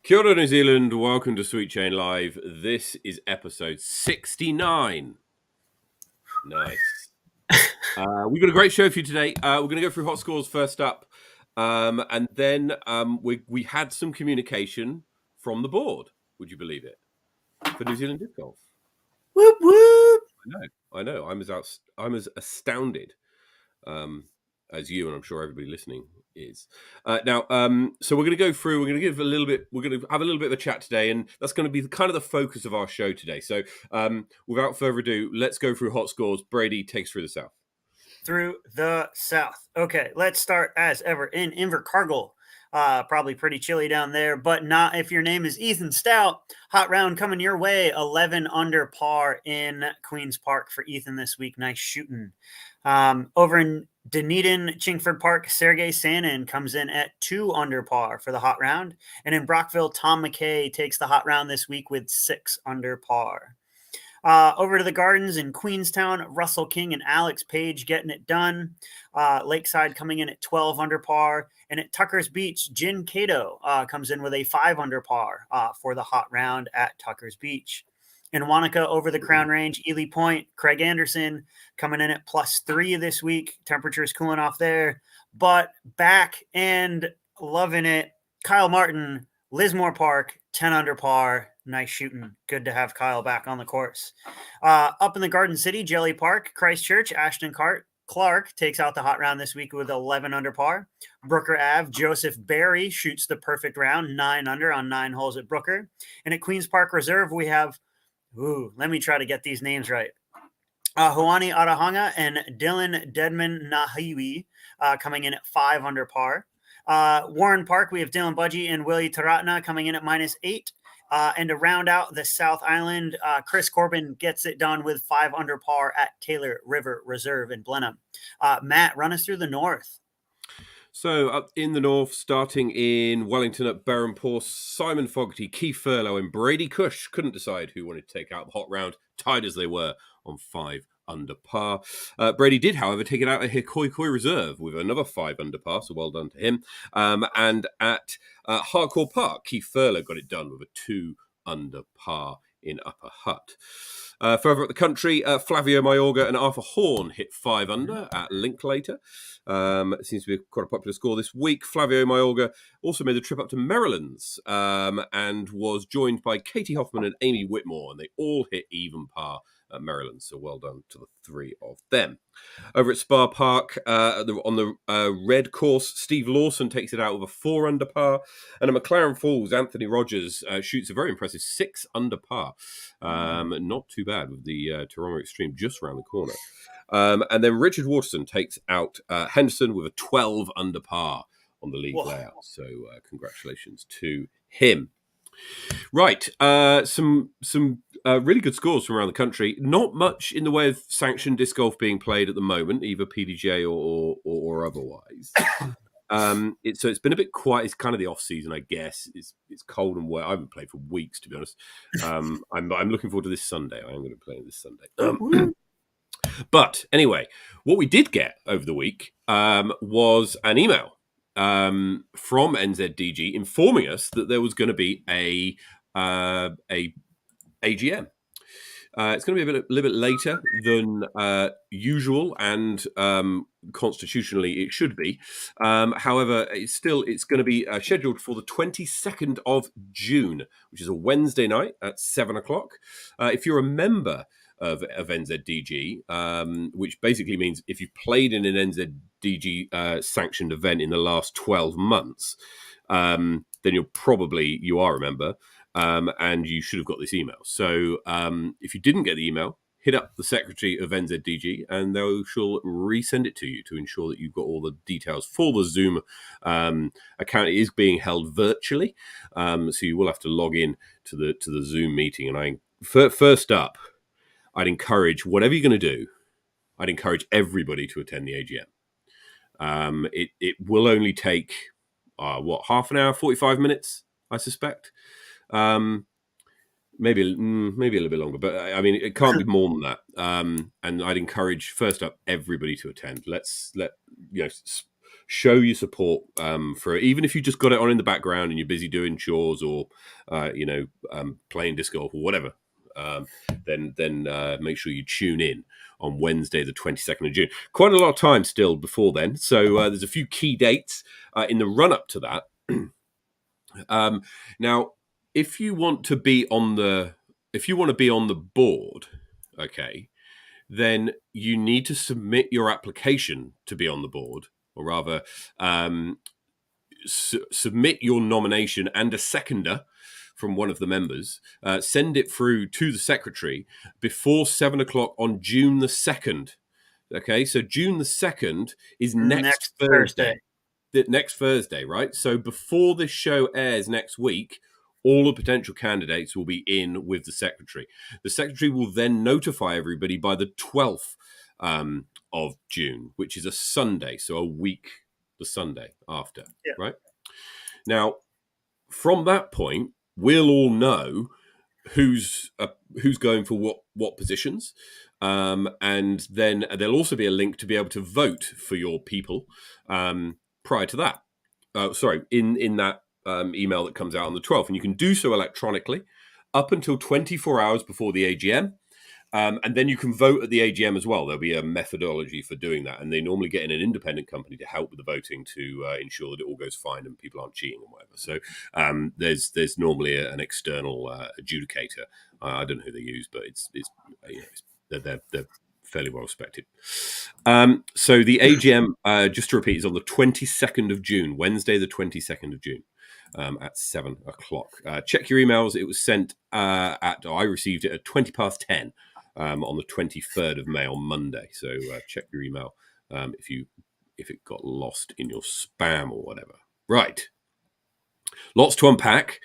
Kia ora, New Zealand. Welcome to Sweet Chain Live. This is episode 69. Nice. We've got a great show for you today. We're going to go through hot scores first up. And then we had some communication from the board. Would you believe it? For New Zealand Disc Golf. Whoop, whoop. I know. I'm as astounded as you, and I'm sure everybody listening is. Now, so we're going to go through. We're going to give a little bit. We're going to have a little bit of a chat today, and that's going to be kind of the focus of our show today. So, without further ado, let's go through hot scores. Brady takes through the South. Through the South. Okay, let's start as ever in Invercargill. Probably pretty chilly down there, but not if your name is Ethan Stout. Hot round coming your way. 11 under par in Queen's Park for Ethan this week. Nice shooting. Over in Dunedin, Chingford Park, Sergey Sanin comes in at 2 under par for the hot round. And in Brockville, Tom McKay takes the hot round this week with 6 under par. Over to the Gardens in Queenstown, Russell King and Alex Page getting it done. Lakeside coming in at 12 under par. And at Tucker's Beach, Jin Cato comes in with a 5 under par for the hot round at Tucker's Beach. In Wanaka, over the Crown Range, Ely Point, Craig Anderson coming in at +3 this week. Temperatures cooling off there. But back and loving it, Kyle Martin, Lismore Park, 10 under par. Nice shooting. Good to have Kyle back on the course. Up in the Garden City, Jelly Park, Christchurch, Ashton Clark takes out the hot round this week with 11 under par. Brooker Ave, Joseph Barry shoots the perfect round, 9 under on 9 holes at Brooker. And at Queen's Park Reserve, we have, let me try to get these names right. Huani Arahanga and Dylan Deadman Nahiwi coming in at 5 under par. Warren Park, we have Dylan Budgie and Willie Taratna coming in at -8. And to round out the South Island, Chris Corbin gets it done with 5 under par at Taylor River Reserve in Blenheim. Matt, run us through the North. So up in the North, starting in Wellington at Berhampore, Simon Fogarty, Keith Furlow and Brady Cush couldn't decide who wanted to take out the hot round, tied as they were on 5 under par. Brady did, however, take it out at Hikoikoi Reserve with another 5 under par, so well done to him. And at Harcourt Park, Keith Furlow got it done with a 2 under par in Upper Hutt. Further up the country, Flavio Mayorga and Arthur Horn hit 5 under at Linklater. It seems to be quite a popular score this week. Flavio Mayorga also made the trip up to Maryland's and was joined by Katie Hoffman and Amy Whitmore, and they all hit even par at Maryland, so well done to the 3 of them. Over at Spa Park, on the red course, Steve Lawson takes it out with a 4 under par, and at McLaren Falls, Anthony Rogers shoots a very impressive 6 under par. Not too bad with the Toronto Extreme just around the corner. And then Richard Waterson takes out Henderson with a 12 under par on the league layout, so congratulations to him. Right, some really good scores from around the country. Not much in the way of sanctioned disc golf being played at the moment, either PDGA or otherwise. It's been a bit quiet. It's kind of the off season, I guess. It's cold and wet. I haven't played for weeks, to be honest. I'm looking forward to this Sunday. I am going to play this Sunday. But anyway, what we did get over the week was an email from NZDG informing us that there was going to be a AGM. It's going to be a little bit later than usual, and constitutionally it should be. However, it's going to be scheduled for the 22nd of June, which is a Wednesday night at 7:00. If you're a member of NZDG, which basically means if you've played in an NZDG sanctioned event in the last 12 months, then you are a member, and you should have got this email. So if you didn't get the email, hit up the secretary of NZDG and they shall resend it to you to ensure that you've got all the details for the Zoom account. It is being held virtually, so you will have to log in to the Zoom meeting. And first up, I'd encourage, whatever you're going to do, I'd encourage everybody to attend the AGM. It will only take, half an hour, 45 minutes, I suspect. Maybe a little bit longer, but I mean, it can't be more than that. And I'd encourage, first up, everybody to attend. show your support for it, even if you just got it on in the background and you're busy doing chores or playing disc golf or whatever. Then make sure you tune in on Wednesday, the 22nd of June. Quite a lot of time still before then, so there's a few key dates in the run up to that. Now, if you want to be on the board, okay, then you need to submit your application to be on the board, or rather, submit your nomination and a seconder from one of the members. Send it through to the secretary before 7 o'clock on June the 2nd. Okay, so June the 2nd is next Thursday. Next Thursday, right? So before this show airs next week, all the potential candidates will be in with the secretary. The secretary will then notify everybody by the 12th of June, which is a Sunday, so a week the Sunday after, right? Now, from that point, we'll all know who's going for what positions, and then there'll also be a link to be able to vote for your people prior to that. In that email that comes out on the 12th, and you can do so electronically up until 24 hours before the AGM. And then you can vote at the AGM as well. There'll be a methodology for doing that. And they normally get in an independent company to help with the voting to ensure that it all goes fine and people aren't cheating and whatever. So there's normally an external adjudicator. I don't know who they use, but they're fairly well respected. So the AGM, just to repeat, is on the 22nd of June, Wednesday, the 22nd of June. At 7 o'clock. Check your emails. It was sent I received it at 20 past 10 on the 23rd of May on Monday. So check your email if it got lost in your spam or whatever. Right. Lots to unpack.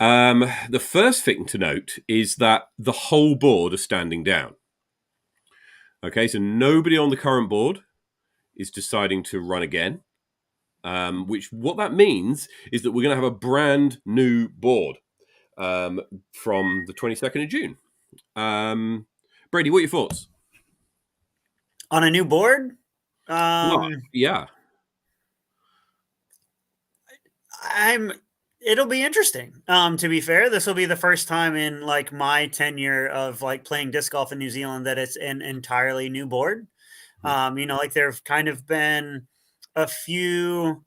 The first thing to note is that the whole board are standing down. Okay, so nobody on the current board is deciding to run again. What that means is that we're going to have a brand new board from the 22nd of June. Brady, what are your thoughts? On a new board? Yeah. It'll be interesting. To be fair, this will be the first time in like my tenure of like playing disc golf in New Zealand that it's an entirely new board. Like there've kind of been a few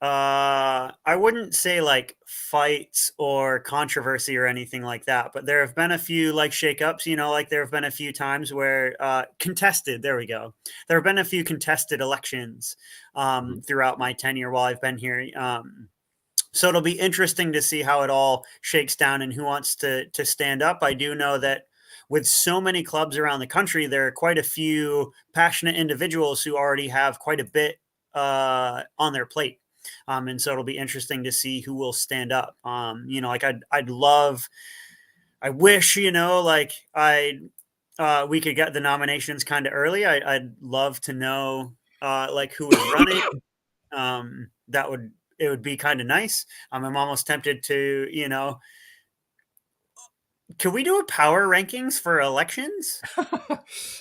I wouldn't say like fights or controversy or anything like that, but there have been a few like shakeups, like there have been a few times where there we go. There have been a few contested elections throughout my tenure while I've been here. So it'll be interesting to see how it all shakes down and who wants to stand up. I do know that with so many clubs around the country, there are quite a few passionate individuals who already have quite a bit on their plate. And so it'll be interesting to see who will stand up. Like I wish, we could get the nominations kind of early. I'd love to know like who is running. It would be kind of nice. I'm almost tempted to, can we do a power rankings for elections?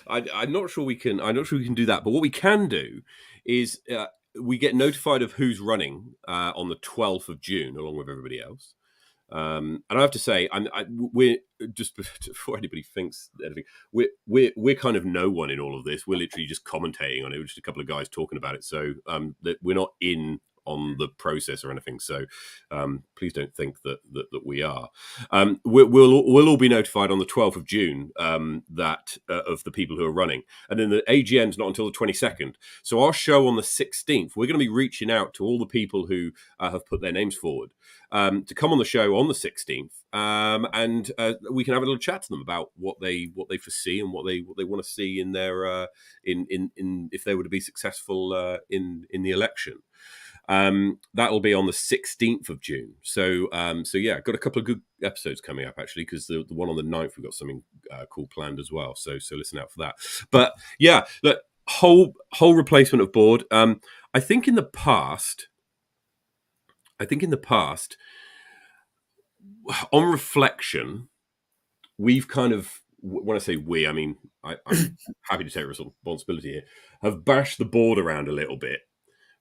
I'm not sure we can. I'm not sure we can do that. But what we can do is we get notified of who's running on the 12th of June, along with everybody else. And I have to say, we're just before anybody thinks anything, we're kind of no one in all of this. We're literally just commentating on it. We're just a couple of guys talking about it. So that we're not in on the process or anything. So please don't think that we are. We'll all be notified on the 12th of June that of the people who are running. And then the AGM's not until the 22nd. So our show on the 16th, we're going to be reaching out to all the people who have put their names forward to come on the show on the 16th. And we can have a little chat to them about what they foresee and what they want to see in their in if they were to be successful in the election. That'll be on the 16th of June. So yeah, got a couple of good episodes coming up actually, because the one on the 9th we've got something cool planned as well. So listen out for that. But yeah, look, whole replacement of board. I think in the past, on reflection, we've kind of, when I say we, I mean I'm happy to take responsibility here, have bashed the board around a little bit.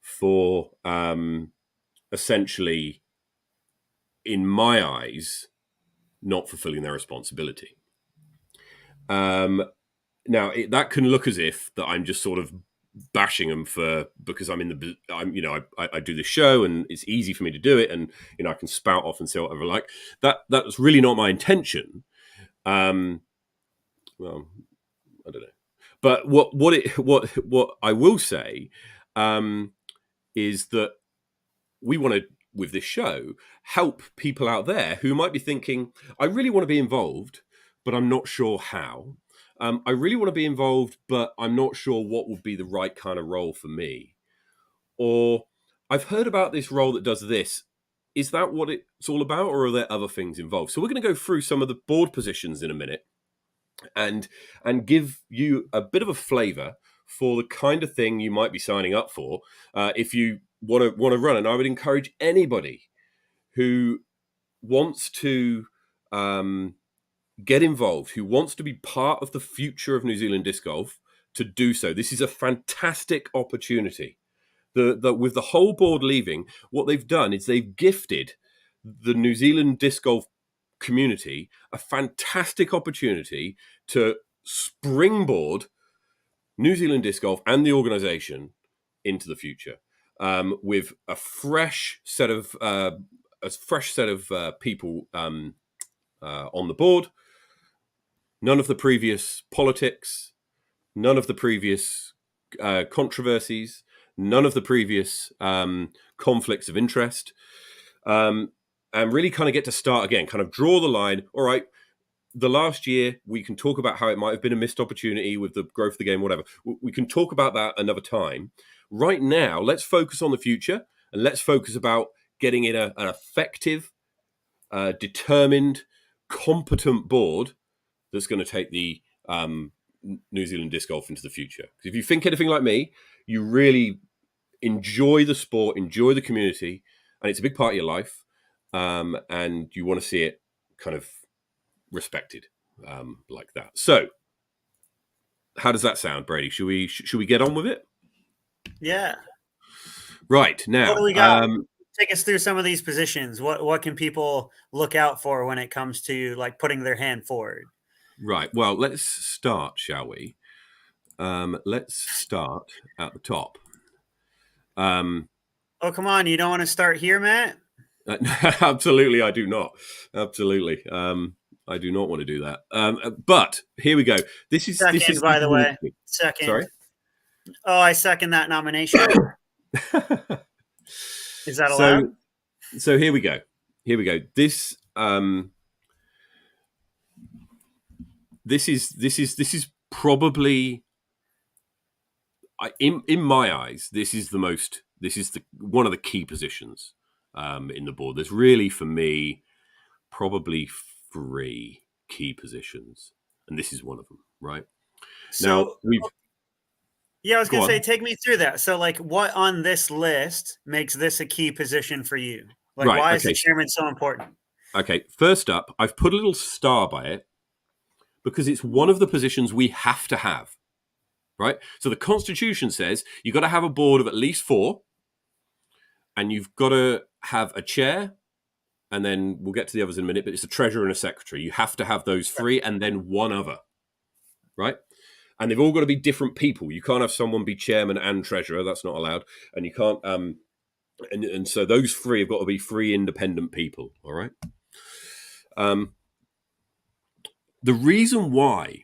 for essentially, in my eyes, not fulfilling their responsibility. Now, that can look as if that I'm just sort of bashing them because I do this show and it's easy for me to do it, and I can spout off and say whatever I like. That's really not my intention. Well, I don't know, but what I will say is that we want to, with this show, help people out there who might be thinking, I really want to be involved, but I'm not sure how. I really want to be involved, but I'm not sure what would be the right kind of role for me. Or I've heard about this role that does this. Is that what it's all about, or are there other things involved? So we're going to go through some of the board positions in a minute and give you a bit of a flavor for the kind of thing you might be signing up for if you want to run. And I would encourage anybody who wants to get involved, who wants to be part of the future of New Zealand disc golf, to do so. This is a fantastic opportunity. With the whole board leaving, what they've done is they've gifted the New Zealand disc golf community a fantastic opportunity to springboard New Zealand disc golf and the organisation into the future with a fresh set of people on the board. None of the previous politics, none of the previous controversies, none of the previous conflicts of interest, and really kind of get to start again, kind of draw the line. All right, the last year, we can talk about how it might have been a missed opportunity with the growth of the game, whatever. We can talk about that another time. Right now, let's focus on the future, and let's focus about getting in an effective, determined, competent board that's going to take the New Zealand disc golf into the future. Because if you think anything like me, you really enjoy the sport, enjoy the community, and it's a big part of your life, and you want to see it kind of respected like that. So, how does that sound, Brady? Should we get on with it? Yeah. Right now, what do we got? Take us through some of these positions. What can people look out for when it comes to like putting their hand forward? Right. Well, let's start, shall we? Let's start at the top. Oh, come on. You don't want to start here, Matt? Absolutely, I do not. Absolutely. I do not want to do that. But here we go. This is by the way. Second. Sorry? Oh, I second that nomination. Is that allowed? So here we go. This is probably, in my eyes, this is one of the key positions in the board. There's really, for me, probably 3 key positions, and this is one of them, right? So, I was going to say, take me through that. So, like, what on this list makes this a key position for you? Like, right, why is the chairman so important? Okay, first up, I've put a little star by it because it's one of the positions we have to have, right? So the Constitution says you've got to have a board of at least 4, and you've got to have a chair, and then we'll get to the others in a minute, but it's a treasurer and a secretary. You have to have those 3 and then one other, right? And they've all got to be different people. You can't have someone be chairman and treasurer. That's not allowed. And you can't... And so those 3 have got to be 3 independent people, all right? The reason why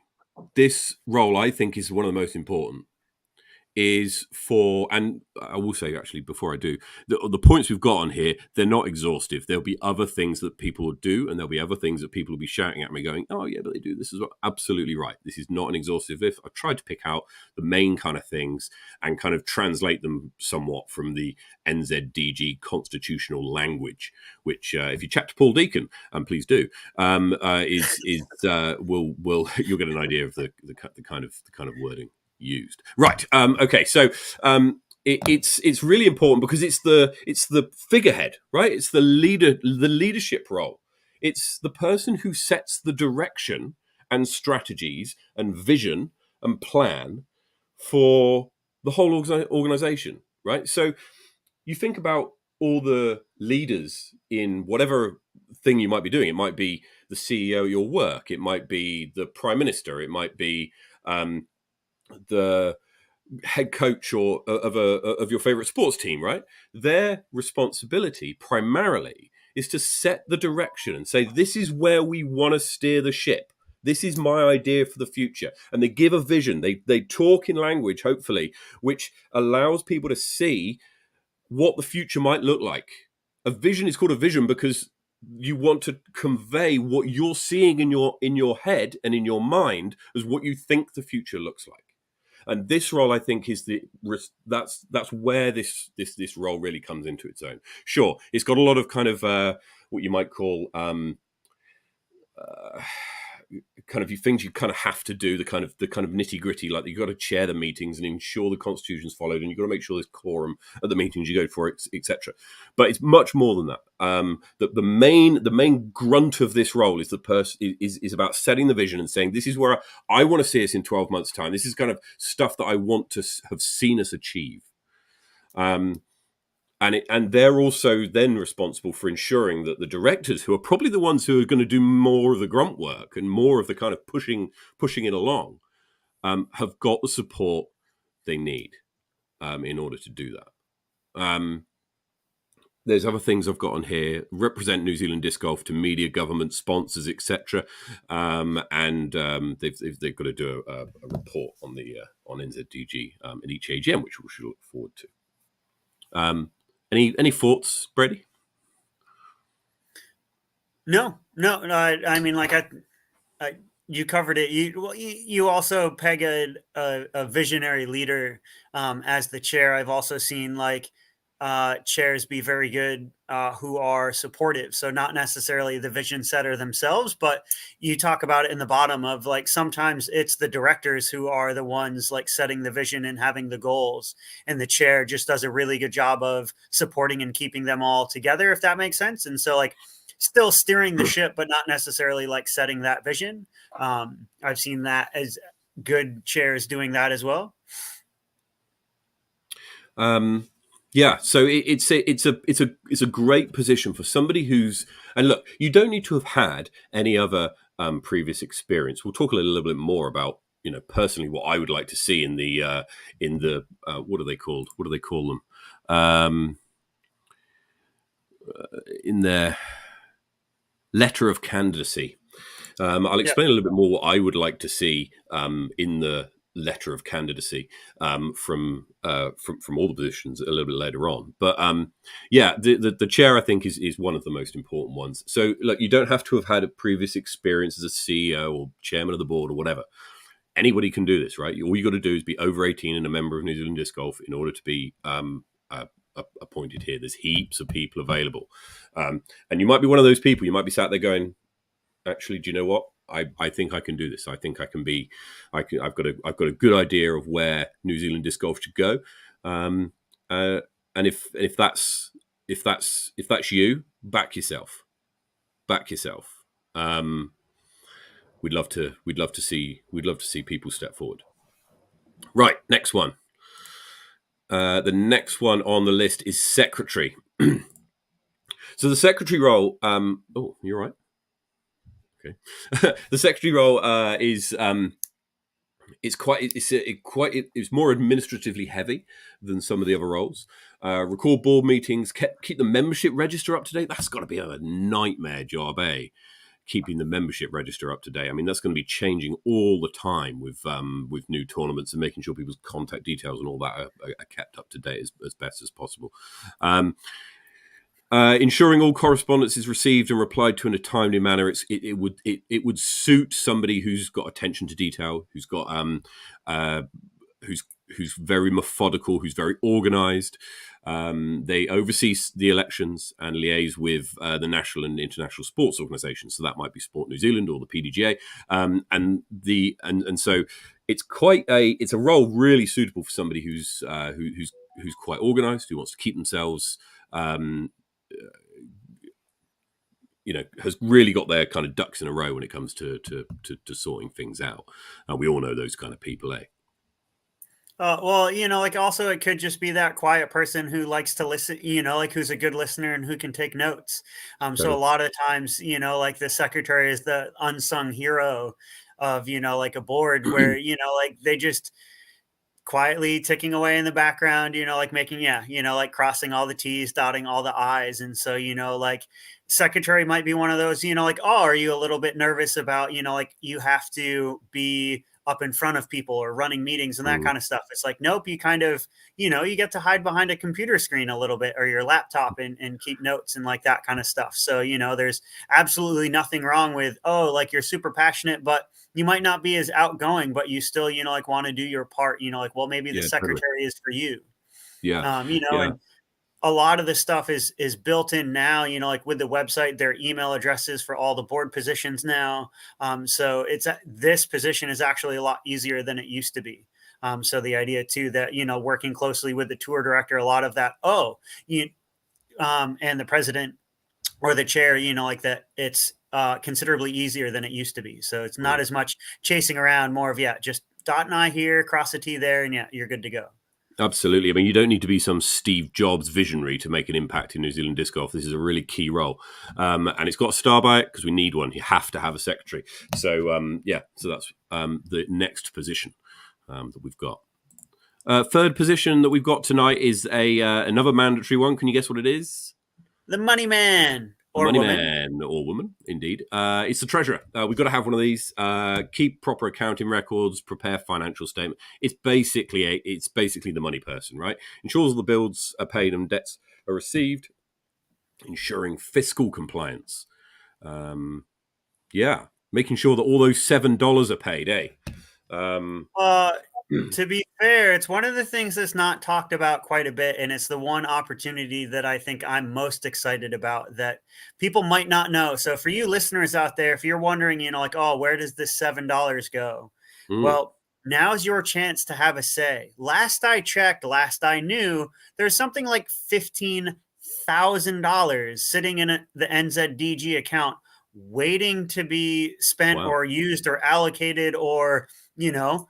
this role, I think, is one of the most important is and I will say, actually, before I do, the points we've got on here, they're not exhaustive. There'll be other things that people will do, and there'll be other things that people will be shouting at me going, oh, yeah, but they do this as well. Absolutely right. This is not an exhaustive list. I've tried to pick out the main kind of things and kind of translate them somewhat from the NZDG constitutional language, which, if you chat to Paul Deacon, and please do, will you'll get an idea of the kind of wording used. Right. Okay. So it's really important because it's the figurehead, right? It's the leadership role. It's the person who sets the direction and strategies and vision and plan for the whole organization. right? So you think about all the leaders in whatever thing you might be doing. It might be the CEO of your work. It might be the prime minister. It might be the head coach or of your favorite sports team, right? Their responsibility primarily is to set the direction and say, this is where we want to steer the ship. This is my idea for the future. And they give a vision. They talk in language, hopefully, which allows people to see what the future might look like. A vision is called a vision because you want to convey what you're seeing in your head and in your mind as what you think the future looks like. And this role, I think, is that's where this role really comes into its own. Sure, it's got a lot of kind of what you might call kind of things you kind of have to do, the kind of nitty gritty, like you've got to chair the meetings and ensure the constitution's followed, and you've got to make sure there's quorum at the meetings you go for, etc. But it's much more than that. The main grunt of this role is the person is about setting the vision and saying, this is where I want to see us in 12 months' time. This is kind of stuff that I want to have seen us achieve. And they're also then responsible for ensuring that the directors, who are probably the ones who are going to do more of the grunt work and more of the kind of pushing it along, have got the support they need in order to do that. There's other things I've got on here: represent New Zealand disc golf to media, government, sponsors, etc. And they've got to do a report on NZDG at each AGM, which we should look forward to. Any thoughts, Brady? No. I mean, like you covered it. You also peg a visionary leader as the chair. I've also seen like chairs be very good who are supportive. So not necessarily the vision setter themselves, but you talk about it in the bottom of like sometimes it's the directors who are the ones like setting the vision and having the goals, and the chair just does a really good job of supporting and keeping them all together, if that makes sense. And so like still steering the ship, but not necessarily like setting that vision. I've seen that as good chairs doing that as well. Yeah, so it's a great position for somebody who's, and look, you don't need to have had any other previous experience. We'll talk a little bit more about, personally what I would like to see in the what are they called? What do they call them? In their letter of candidacy. I'll explain a little bit more what I would like to see in the letter of candidacy from all the positions a little bit later on. But the chair, I think, is one of the most important ones. So look, you don't have to have had a previous experience as a CEO or chairman of the board or whatever. Anybody can do this, right? All you got to do is be over 18 and a member of New Zealand Disc Golf in order to be appointed here. There's heaps of people available, and you might be one of those people. You might be sat there going, actually, do you know what? I think I can do this. I think I can be. I've got a good idea of where New Zealand disc golf should go. And if that's you, back yourself. Back yourself. We'd love to see people step forward. Right, next one. The next one on the list is secretary. So the secretary role. Oh, you're right. Okay. The secretary role is it's more administratively heavy than some of the other roles. Record board meetings, keep the membership register up to date. That's got to be a nightmare job, eh? Keeping the membership register up to date. I mean, that's going to be changing all the time with new tournaments and making sure people's contact details and all that are kept up to date as best as possible. Ensuring all correspondence is received and replied to in a timely manner. It would suit somebody who's got attention to detail, who's got who's very methodical, who's very organised. They oversee the elections and liaise with the national and international sports organisations. So that might be Sport New Zealand or the PDGA, and so it's a role really suitable for somebody who's quite organised, who wants to keep themselves. Has really got their kind of ducks in a row when it comes to sorting things out. We all know those kind of people, eh? Well, like also it could just be that quiet person who likes to listen, like who's a good listener and who can take notes. So a Totally. lot of times, like the secretary is the unsung hero of, like a board where, like they just quietly ticking away in the background, like making, yeah, like crossing all the T's, dotting all the I's. And so, like secretary might be one of those, like, oh, are you a little bit nervous about, like you have to be up in front of people or running meetings and that Mm, kind of stuff. It's like, nope, you kind of, you get to hide behind a computer screen a little bit or your laptop and keep notes and like that kind of stuff. So, there's absolutely nothing wrong with, oh, like you're super passionate, but you might not be as outgoing, but you still, like want to do your part, like, well, maybe the yeah, totally. secretary is for you. Yeah, yeah. And a lot of this stuff is built in now, like with the website, their email addresses for all the board positions now. So this position is actually a lot easier than it used to be. So the idea too that, working closely with the tour director, a lot of that, and the president or the chair, like that, it's considerably easier than it used to be. So it's not Mm. as much chasing around, more of, yeah, just dot an I here, cross a T there, and yeah, you're good to go. Absolutely. I mean, you don't need to be some Steve Jobs visionary to make an impact in New Zealand disc golf. This is a really key role. And it's got a star by it because we need one. You have to have a secretary. So, yeah, so that's the next position that we've got. Third position that we've got tonight is another mandatory one. Can you guess what it is? The money man The or money woman. man or woman, indeed. It's the treasurer. We've got to have one of these. Keep proper accounting records. Prepare financial statement. It's basically the money person, right? Ensures the bills are paid and debts are received. Ensuring fiscal compliance. Yeah, making sure that all those $7 are paid. Eh? Um, Uh, to be fair, it's one of the things that's not talked about quite a bit, and it's the one opportunity that I think I'm most excited about that people might not know. So, for you listeners out there, if you're wondering, like, oh, where does this $7 go? mm, Well, now's your chance to have a say. Last I checked, last I knew, there's something like $15,000 sitting in the NZDG account waiting to be spent wow. or used or allocated or, you know,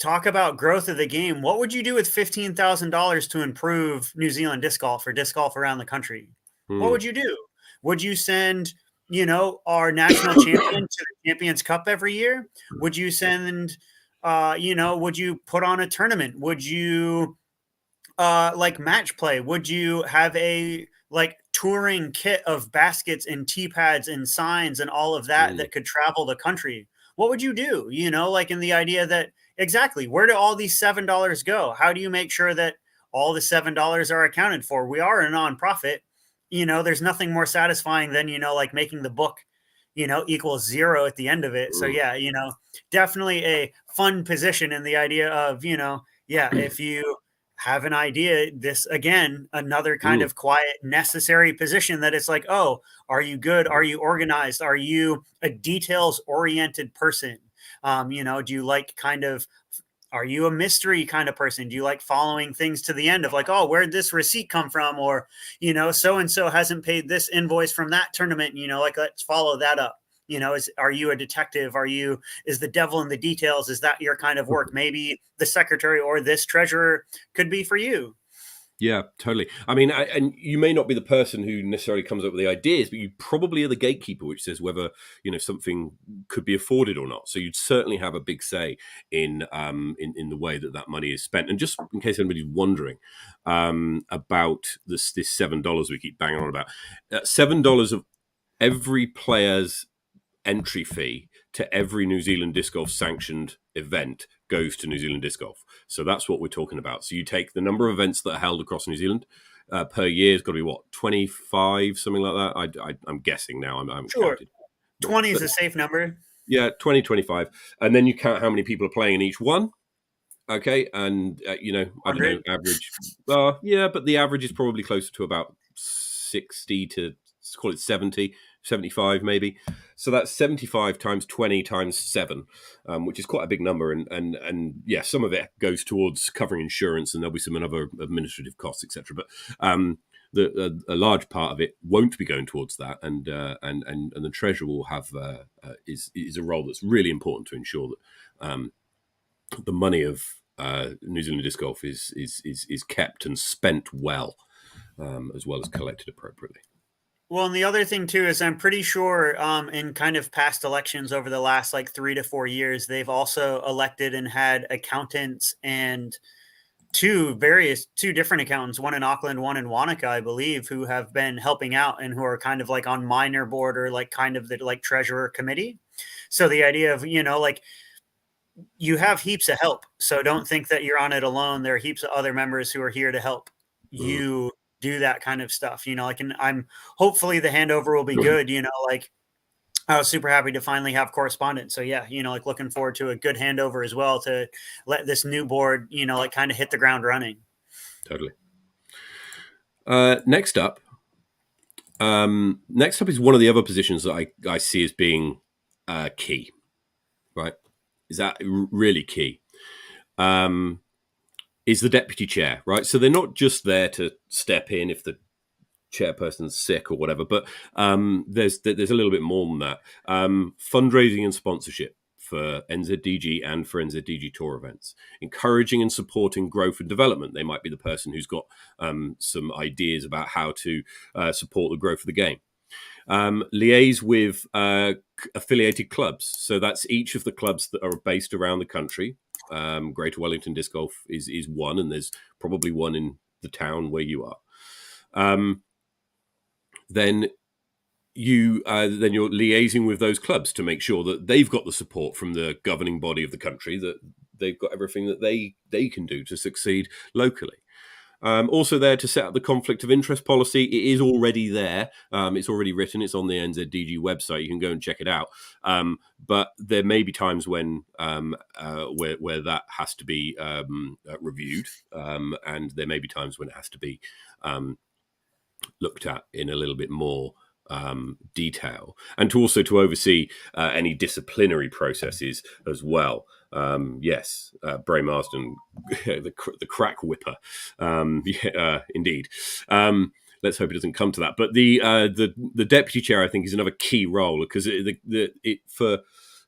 talk about growth of the game. What would you do with $15,000 to improve New Zealand disc golf or disc golf around the country? What Mm, would you do? Would you send, our national champion to the Champions Cup every year? Would you send, would you put on a tournament? Would you like match play? Would you have a like touring kit of baskets and tee pads and signs and all of that mm, that could travel the country? What would you do? Like in the idea that exactly where do all these $7 go? How do you make sure that all the $7 are accounted for? We are a nonprofit. There's nothing more satisfying than, like making the book, equals zero at the end of it. So mm. yeah, definitely a fun position in the idea of, yeah, if you have an idea, this again, another kind Mm. of quiet, necessary position that it's like, oh, are you good? Are you organized? Are you a details oriented person? Do you like kind of, are you a mystery kind of person? Do you like following things to the end of like, oh, where'd this receipt come from? Or, so and so hasn't paid this invoice from that tournament. Like, let's follow that up. Are you a detective? Is the devil in the details? Is that your kind of work? Maybe the secretary or this treasurer could be for you. Yeah, totally. I mean, and you may not be the person who necessarily comes up with the ideas, but you probably are the gatekeeper, which says whether something could be afforded or not. So you'd certainly have a big say in the way that money is spent. And just in case anybody's wondering about this $7 we keep banging on about, $7 of every player's entry fee to every New Zealand disc golf sanctioned event goes to New Zealand disc golf. So that's what we're talking about. So you take the number of events that are held across New Zealand per year. It's got to be what, 25, something like that. I'm guessing now. I haven't Sure. counted. 20 is But a safe number. yeah, 20, 25. And then you count how many people are playing in each one. Okay. And, I don't know, 100. average. Yeah, but the average is probably closer to about 60 to, let's call it 70, 75 maybe. So that's 75 times 20 times 7, which is quite a big number. And yeah, some of it goes towards covering insurance, and there'll be some other administrative costs, etc. But a large part of it won't be going towards that, and the treasurer will have is a role that's really important to ensure that the money of New Zealand disc golf is kept and spent well, as well as collected appropriately. Well, and the other thing too is I'm pretty sure in kind of past elections over the last like 3 to 4 years, they've also elected and had accountants and two different accountants, one in Auckland, one in Wanaka, I believe, who have been helping out and who are kind of like on minor board or like kind of the like treasurer committee. So the idea of, like you have heaps of help. So don't think that you're on it alone. There are heaps of other members who are here to help Mm. you do that kind of stuff. Like, and I'm hopefully the handover will be good. Like I was super happy to finally have correspondence. So yeah, like looking forward to a good handover as well to let this new board, like kind of hit the ground running. Totally. Next up is one of the other positions that I see as being key. Right? Is that really key? Is the deputy chair, right? So they're not just there to step in if the chairperson's sick or whatever, but there's a little bit more than that. Fundraising and sponsorship for NZDG and for NZDG tour events, encouraging and supporting growth and development. They might be the person who's got some ideas about how to support the growth of the game. Liaise with affiliated clubs. So that's each of the clubs that are based around the country. Greater Wellington Disc Golf is one, and there's probably one in the town where you are. Then you're liaising with those clubs to make sure that they've got the support from the governing body of the country, that they've got everything that they can do to succeed locally. Also there to set up the conflict of interest policy. It is already there. It's already written. It's on the NZDG website. You can go and check it out. But there may be times when where that has to be reviewed, and there may be times when it has to be looked at in a little bit more detail, and to oversee any disciplinary processes as well. Yes, Bray Marsden, the crack whipper. Indeed. Let's hope it doesn't come to that. But the deputy chair, I think, is another key role, because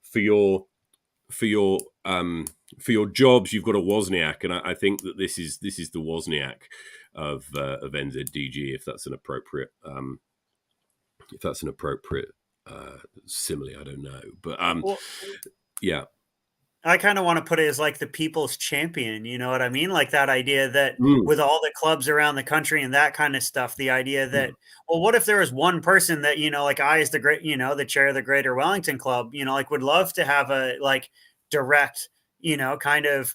for your jobs, you've got a Wozniak, and I think that this is the Wozniak of NZDG, if that's an appropriate simile. I don't know, but Well, yeah. I kind of want to put it as like the people's champion. You know what I mean? Like that idea that Mm. with all the clubs around the country and that kind of stuff, the idea that, well, what if there was one person that, like I, as the great, the chair of the Greater Wellington Club, like would love to have a like direct, kind of,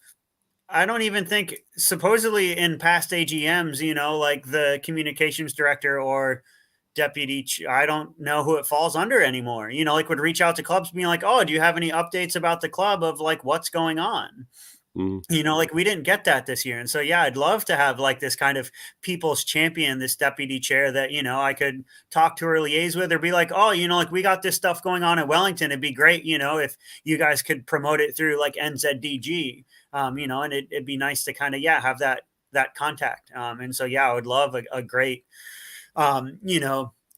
I don't even think supposedly in past AGMs, like the communications director or deputy, I don't know who it falls under anymore, like would reach out to clubs being like, oh, do you have any updates about the club of like what's going on? Mm. Like we didn't get that this year. And so, yeah, I'd love to have like this kind of people's champion, this deputy chair that, I could talk to or liaise with, or be like, oh, like we got this stuff going on at Wellington. It'd be great, if you guys could promote it through like NZDG, and it'd be nice to kind of, have that contact. And so, yeah, I would love a great,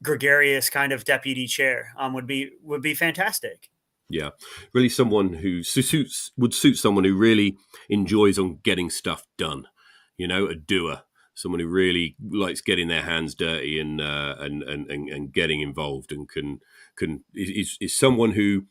gregarious kind of deputy chair would be fantastic. Yeah, really someone who would suit someone who really enjoys on getting stuff done. A doer, someone who really likes getting their hands dirty and getting involved, and is someone who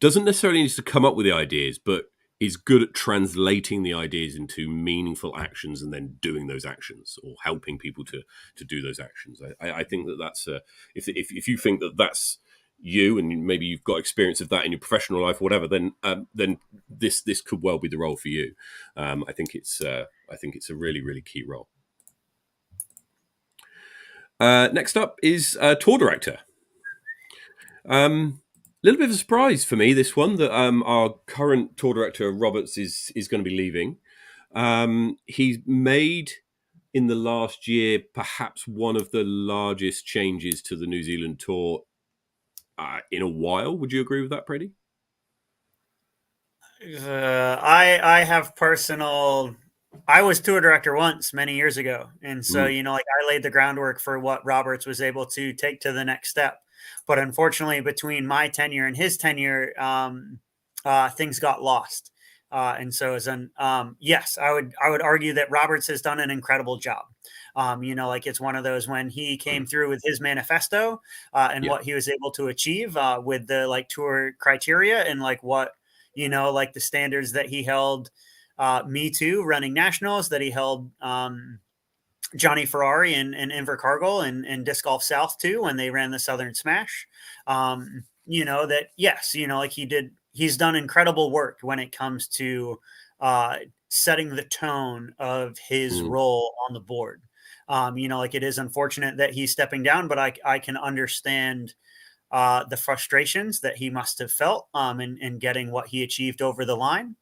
doesn't necessarily need to come up with the ideas, but is good at translating the ideas into meaningful actions and then doing those actions, or helping people to do those actions. I think that's if you think that that's you, and maybe you've got experience of that in your professional life or whatever, then this could well be the role for you. I think it's a really, really key role. Next up is tour director. Little bit of a surprise for me, this one, that our current tour director Roberts is going to be leaving. He's made in the last year perhaps one of the largest changes to the New Zealand tour in a while. Would you agree with that, Brady? I have personal. I was tour director once many years ago, and so like I laid the groundwork for what Roberts was able to take to the next step. But unfortunately, between my tenure and his tenure, things got lost. And so as an yes, I would argue that Roberts has done an incredible job. Like it's one of those when he came through with his manifesto and Yeah. what he was able to achieve with the like tour criteria and like what like the standards that he held Me Too running nationals, that he held Johnny Ferrari and Invercargill and Disc Golf South too when they ran the Southern Smash. That yes, like he's done incredible work when it comes to uh, setting the tone of his Mm, role on the board. Like it is unfortunate that he's stepping down, but I can understand the frustrations that he must have felt in getting what he achieved over the line.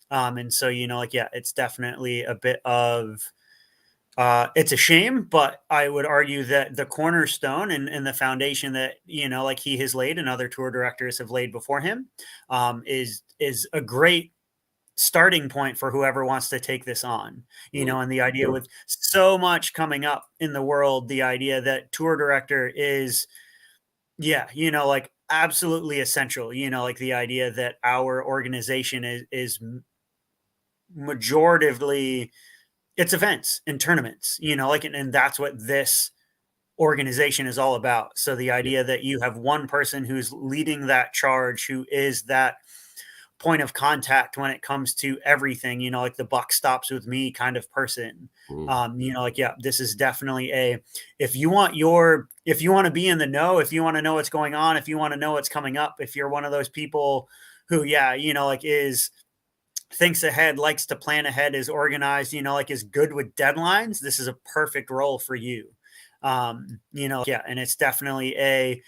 And so, like, yeah, it's definitely a bit of it's a shame, but I would argue that the cornerstone and the foundation that like he has laid and other tour directors have laid before him, is a great starting point for whoever wants to take this on. mm, And the idea sure. with so much coming up in the world, the idea that tour director is, yeah, like absolutely essential. Like the idea that our organization is majoritively it's events and tournaments, like, and that's what this organization is all about. So the Yeah. idea that you have one person who's leading that charge, who is that point of contact when it comes to everything, like the buck stops with me kind of person. Mm, Like, yeah, this is definitely if if you want to be in the know, if you want to know what's going on, if you want to know what's coming up, if you're one of those people who, yeah, like is thinks ahead, likes to plan ahead, is organized, like is good with deadlines, this is a perfect role for you. Yeah, and it's definitely a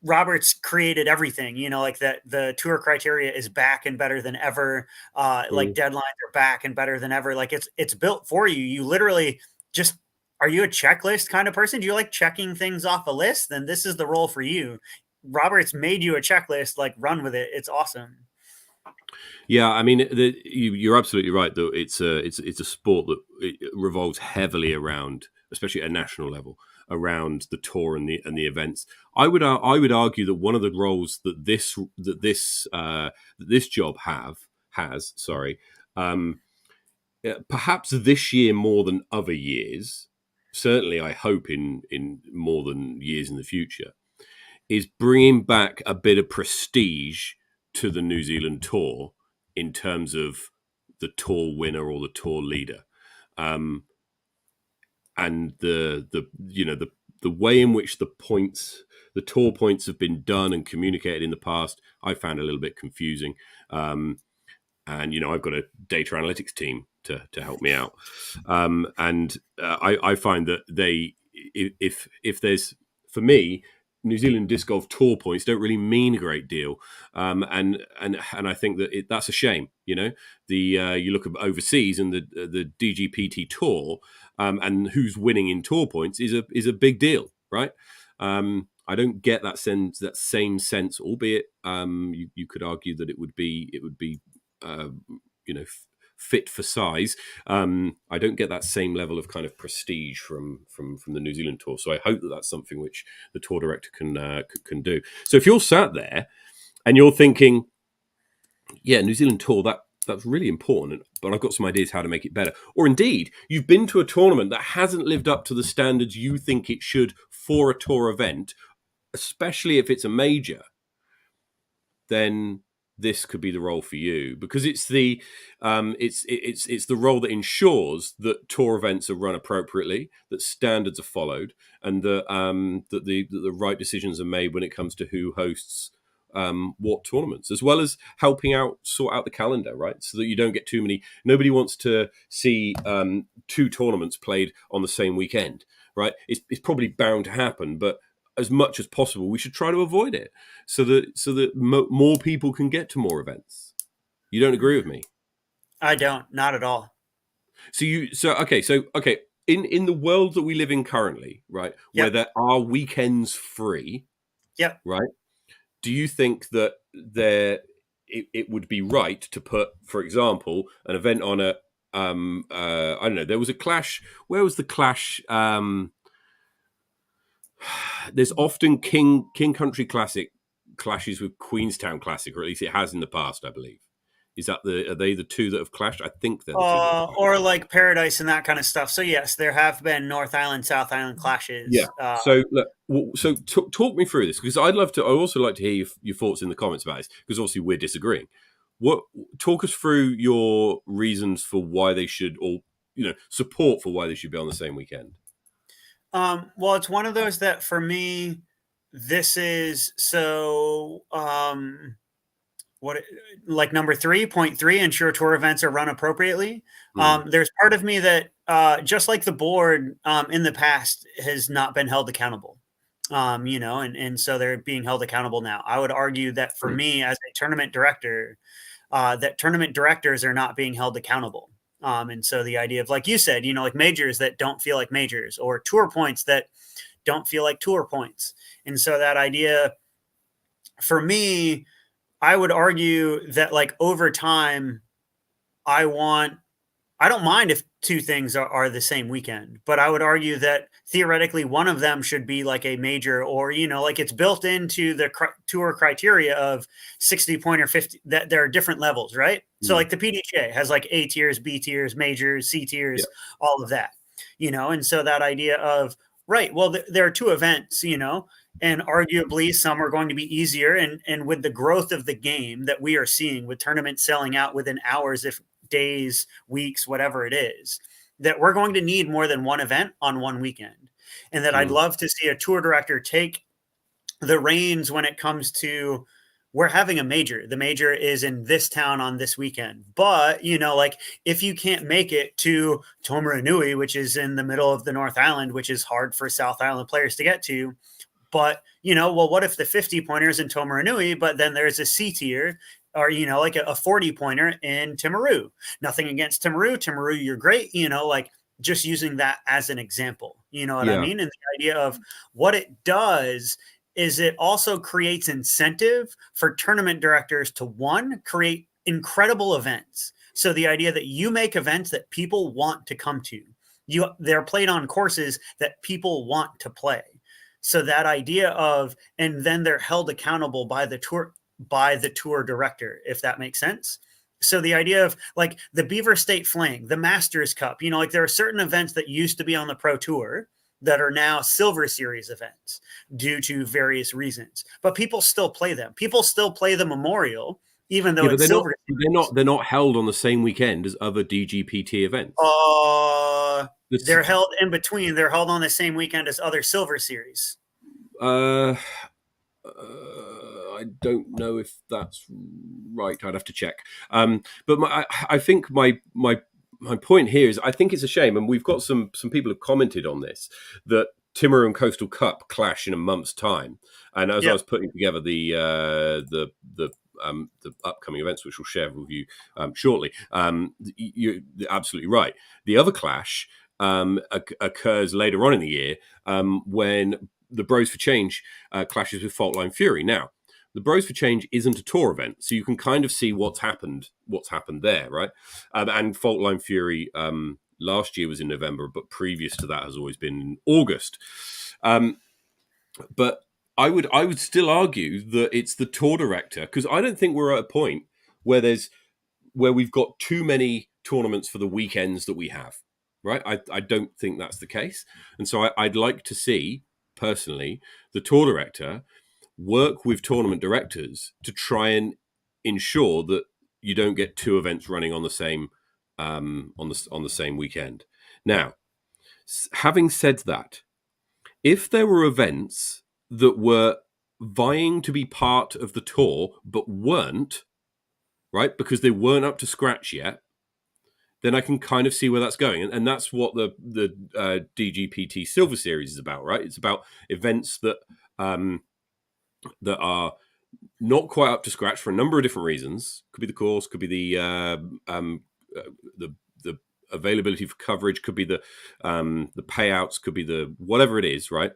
Roberts created everything, like that the tour criteria is back and better than ever. Like mm. deadlines are back and better than ever. Like it's built for you. You literally just are you a checklist kind of person? Do you like checking things off a list? Then this is the role for you. Roberts made you a checklist, like run with it. It's awesome. Yeah, I mean, you're absolutely right. Though it's a sport that it revolves heavily around, especially at a national level, around the tour and the events. I would argue that one of the roles that this job has, sorry, um, perhaps this year more than other years. Certainly, I hope in more than years in the future, is bringing back a bit of prestige to the New Zealand tour in terms of the tour winner or the tour leader, um, and the way in which the tour points have been done and communicated in the past, I found a little bit confusing. And I've got a data analytics team to help me out, and I find that if there's, for me, New Zealand disc golf tour points don't really mean a great deal, and I think that that's a shame. You look at overseas and the DGPT tour, and who's winning in tour points is a big deal, right? I don't get that same sense, albeit you could argue that it would be uh, fit for size. I don't get that same level of kind of prestige from the New Zealand tour. So I hope that that's something which the tour director can do. So if you're sat there and you're thinking, yeah, New Zealand tour, that's really important, but I've got some ideas how to make it better. Or indeed, you've been to a tournament that hasn't lived up to the standards you think it should for a tour event, especially if it's a major, then this could be the role for you, because it's the role that ensures that tour events are run appropriately, that standards are followed, and that the right decisions are made when it comes to who hosts what tournaments, as well as helping out sort out the calendar, right? So that you don't get too many. Nobody wants to see two tournaments played on the same weekend, right? It's probably bound to happen, but as much as possible, we should try to avoid it, so that more people can get to more events. You don't agree with me? I don't, not at all. So in the world that we live in currently, right, where Yep. there are weekends free, Yep. right? Do you think that it would be right to put, for example, an event on a I don't know, there was a clash. Where was the clash? There's often King Country Classic clashes with Queenstown Classic, or at least it has in the past, I believe. Are they the two that have clashed? I think they're the two that have clashed. Or like Paradise and that kind of stuff. So yes, there have been North Island, South Island Yeah. clashes. So look, talk me through this, because I'd love to. I also like to hear your thoughts in the comments about this, because obviously we're disagreeing. Talk us through your reasons for why they should, or support for why they should be on the same weekend. Well, it's one of those that for me, this is so what like number 3.3, ensure tour events are run appropriately. There's part of me that just like the board in the past has not been held accountable. And so they're being held accountable now. I would argue that for me as a tournament director, that tournament directors are not being held accountable. And so the idea of, like you said, like majors that don't feel like majors, or tour points that don't feel like tour points. And so that idea for me, I would argue that like over time, I don't mind if two things are the same weekend, but I would argue that theoretically one of them should be like a major, or, like it's built into the tour criteria of 60 point or 50, that there are different levels, right? So like the PDGA has like A tiers, B tiers, majors, C tiers, all of that, and so that idea of, right, well, there are two events, and arguably some are going to be easier. And with the growth of the game that we are seeing, with tournaments selling out within hours, if days, weeks, whatever it is, that we're going to need more than one event on one weekend. And that I'd love to see a tour director take the reins when it comes to, we're having a major. The major is in this town on this weekend. But, like if you can't make it to Tomarunui, which is in the middle of the North Island, which is hard for South Island players to get to, but, well, what if the 50 pointers in Tomarunui, but then there's a C tier, or, like a 40 pointer in Timaru? Nothing against Timaru. Timaru, you're great. Like just using that as an example, you know what I mean? And the idea of what it does is it also creates incentive for tournament directors to, one, create incredible events. So the idea that you make events that people want to come to, they're played on courses that people want to play. So that idea of, and then they're held accountable by the tour director, if that makes sense. So the idea of like the Beaver State Fling, the Masters Cup, like there are certain events that used to be on the Pro Tour that are now Silver Series events due to various reasons, but people still play them. People still play the Memorial, even though it's Silver Series. They're not held on the same weekend as other DGPT events. They're held in between. They're held on the same weekend as other Silver Series. I don't know if that's right. I'd have to check. But I think my point here is, I think it's a shame, and we've got some people have commented on this, that Timaru and Coastal Cup clash in a month's time. And as I was putting together the upcoming events, which we'll share with you shortly, you're absolutely right. The other clash occurs later on in the year, when the Bros for Change clashes with Faultline Fury. Now, the Bros for Change isn't a tour event, so you can kind of see what's happened there, right? And Faultline Fury last year was in November, but previous to that has always been in August. But I would still argue that it's the tour director, because I don't think we're at a point where we've got too many tournaments for the weekends that we have, right? I don't think that's the case. And so I'd like to see, personally, the tour director work with tournament directors to try and ensure that you don't get two events running on the same on the same weekend. Now, having said that, if there were events that were vying to be part of the tour but weren't, right, because they weren't up to scratch yet, then I can kind of see where that's going. And that's what the DGPT Silver Series is about, right? It's about events that that are not quite up to scratch for a number of different reasons. Could be the course, could be the availability for coverage, could be the payouts, could be the whatever it is, right?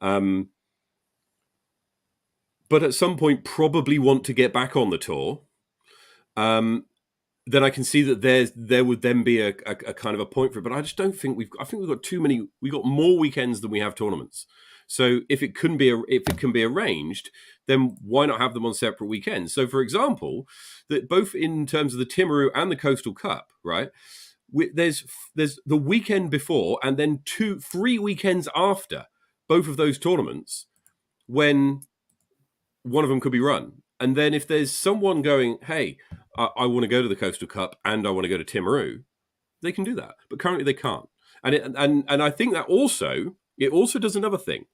But at some point probably want to get back on the tour. Then I can see that there would then be a kind of a point for it. But I just don't think I think we've got too many. We've got more weekends than we have tournaments. So if it can be arranged, then why not have them on separate weekends? So, for example, that both in terms of the Timaru and the Coastal Cup, right? There's the weekend before and then 3 weekends after both of those tournaments when one of them could be run. And then if there's someone going, hey, I want to go to the Coastal Cup and I want to go to Timaru, they can do that. But currently they can't. And I think that it also does another thing.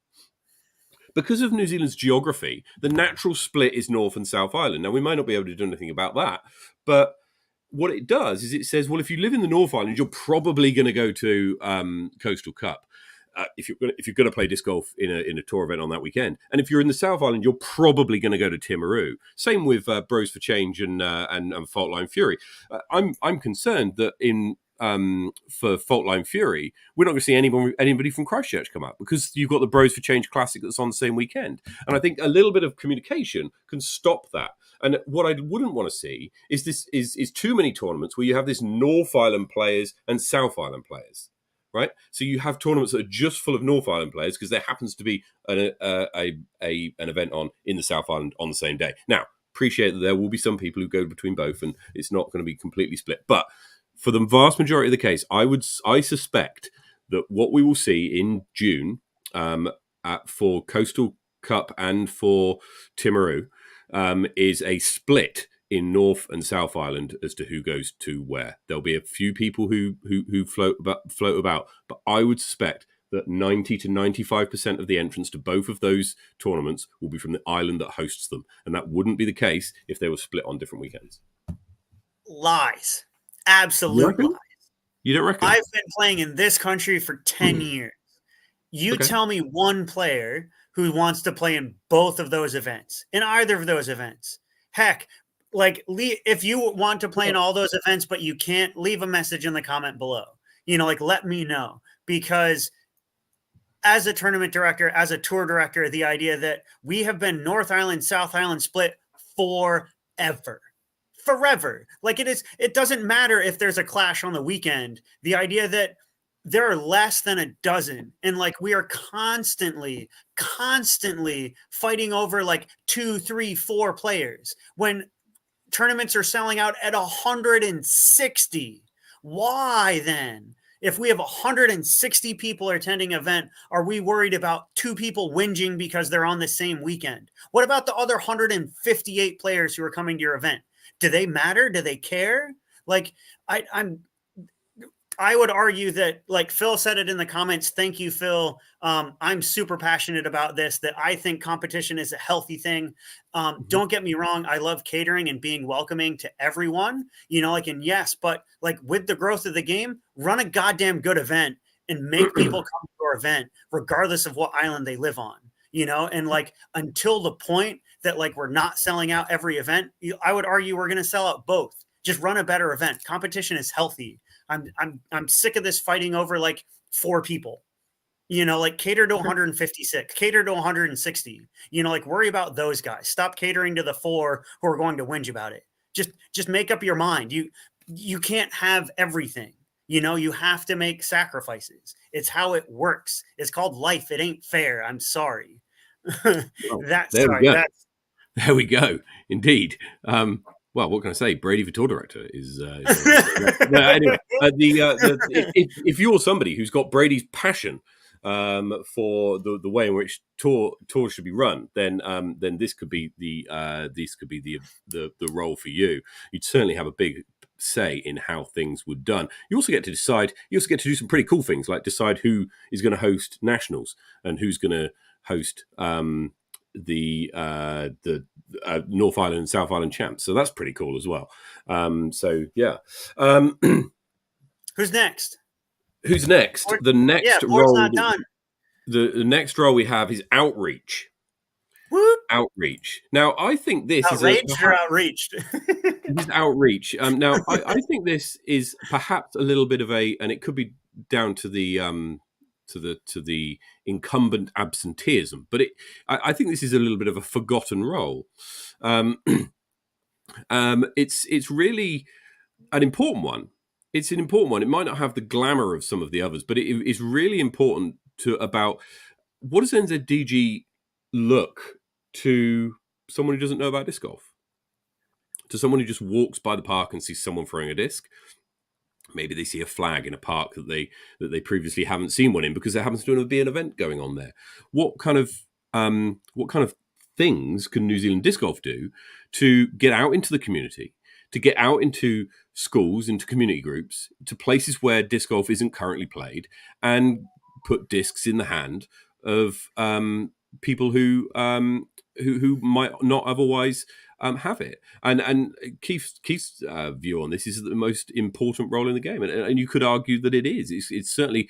Because of New Zealand's geography, the natural split is North and South Island. Now, we might not be able to do anything about that, but what it does is it says, well, if you live in the North Island, you're probably going to go to Coastal Cup. If you're going to play disc golf in a tour event on that weekend, and if you're in the South Island, you're probably going to go to Timaru. Same with Bros for Change and Faultline Fury. I'm concerned that for Faultline Fury, we're not going to see anybody from Christchurch come up because you've got the Bros for Change Classic that's on the same weekend, and I think a little bit of communication can stop that. And what I wouldn't want to see is too many tournaments where you have this North Island players and South Island players. Right, so you have tournaments that are just full of North Island players because there happens to be an event on in the South Island on the same day. Now, appreciate that there will be some people who go between both, and it's not going to be completely split. But for the vast majority of the case, I suspect that what we will see in June for Coastal Cup and for Timaru is a split in North and South Island as to who goes to where. There'll be a few people who float about, but I would suspect that 90 to 95% of the entrants to both of those tournaments will be from the island that hosts them, and that wouldn't be the case if they were split on different weekends. Lies. Absolute lies. You don't reckon? I've been playing in this country for 10 years. You tell me one player who wants to play in both of those events, in either of those events. Heck, like, if you want to play in all those events, but you can't, leave a message in the comment below. Like, let me know. Because as a tournament director, as a tour director, the idea that we have been North Island, South Island split forever. Like, it doesn't matter if there's a clash on the weekend. The idea that there are less than a dozen, and like we are constantly fighting over like 2, 3, 4 players when tournaments are selling out at 160. Why then, if we have 160 people attending an event, are we worried about 2 people whinging because they're on the same weekend? What about the other 158 players who are coming to your event? Do they matter? Do they care? Like, I would argue that, like Phil said it in the comments. Thank you, Phil. I'm super passionate about this, that I think competition is a healthy thing. Don't get me wrong. I love catering and being welcoming to everyone, and yes, but like with the growth of the game, run a goddamn good event and make people come to your event, regardless of what island they live on, and like, until the point that like we're not selling out every event, I would argue we're going to sell out both. Just run a better event. Competition is healthy. I'm sick of this fighting over like 4 people, like cater to 156, cater to 160, like worry about those guys. Stop catering to the 4 who are going to whinge about it. Just make up your mind. You can't have everything, you have to make sacrifices. It's how it works. It's called life. It ain't fair. I'm sorry. There we go. Indeed. Well, what can I say? Brady for tour director is. Anyway, if you're somebody who's got Brady's passion for the way in which tours should be run, then this could be the role for you. You'd certainly have a big say in how things were done. You also get to decide. You also get to do some pretty cool things, like decide who is going to host nationals and who's going to host the North Island and South Island champs. So that's pretty cool as well. So yeah. Who's next? The next role. Not done. The next role we have is outreach. Whoop. Outreach. Now, I think this outraged or outreached. This is outreach. Now, I think this is perhaps a little bit of and it could be down to the to the incumbent absenteeism, but I think this is a little bit of a forgotten role. It's really an important one. It's an important one. It might not have the glamour of some of the others, but it is really important about what does NZDG look to someone who doesn't know about disc golf? To someone who just walks by the park and sees someone throwing a disc, maybe they see a flag in a park that they previously haven't seen one in because there happens to be an event going on there. What kind of things can New Zealand disc golf do to get out into the community, to get out into schools, into community groups, to places where disc golf isn't currently played, and put discs in the hand of people who might not otherwise have it. And Keith's view on this is the most important role in the game, and you could argue that it is. It's certainly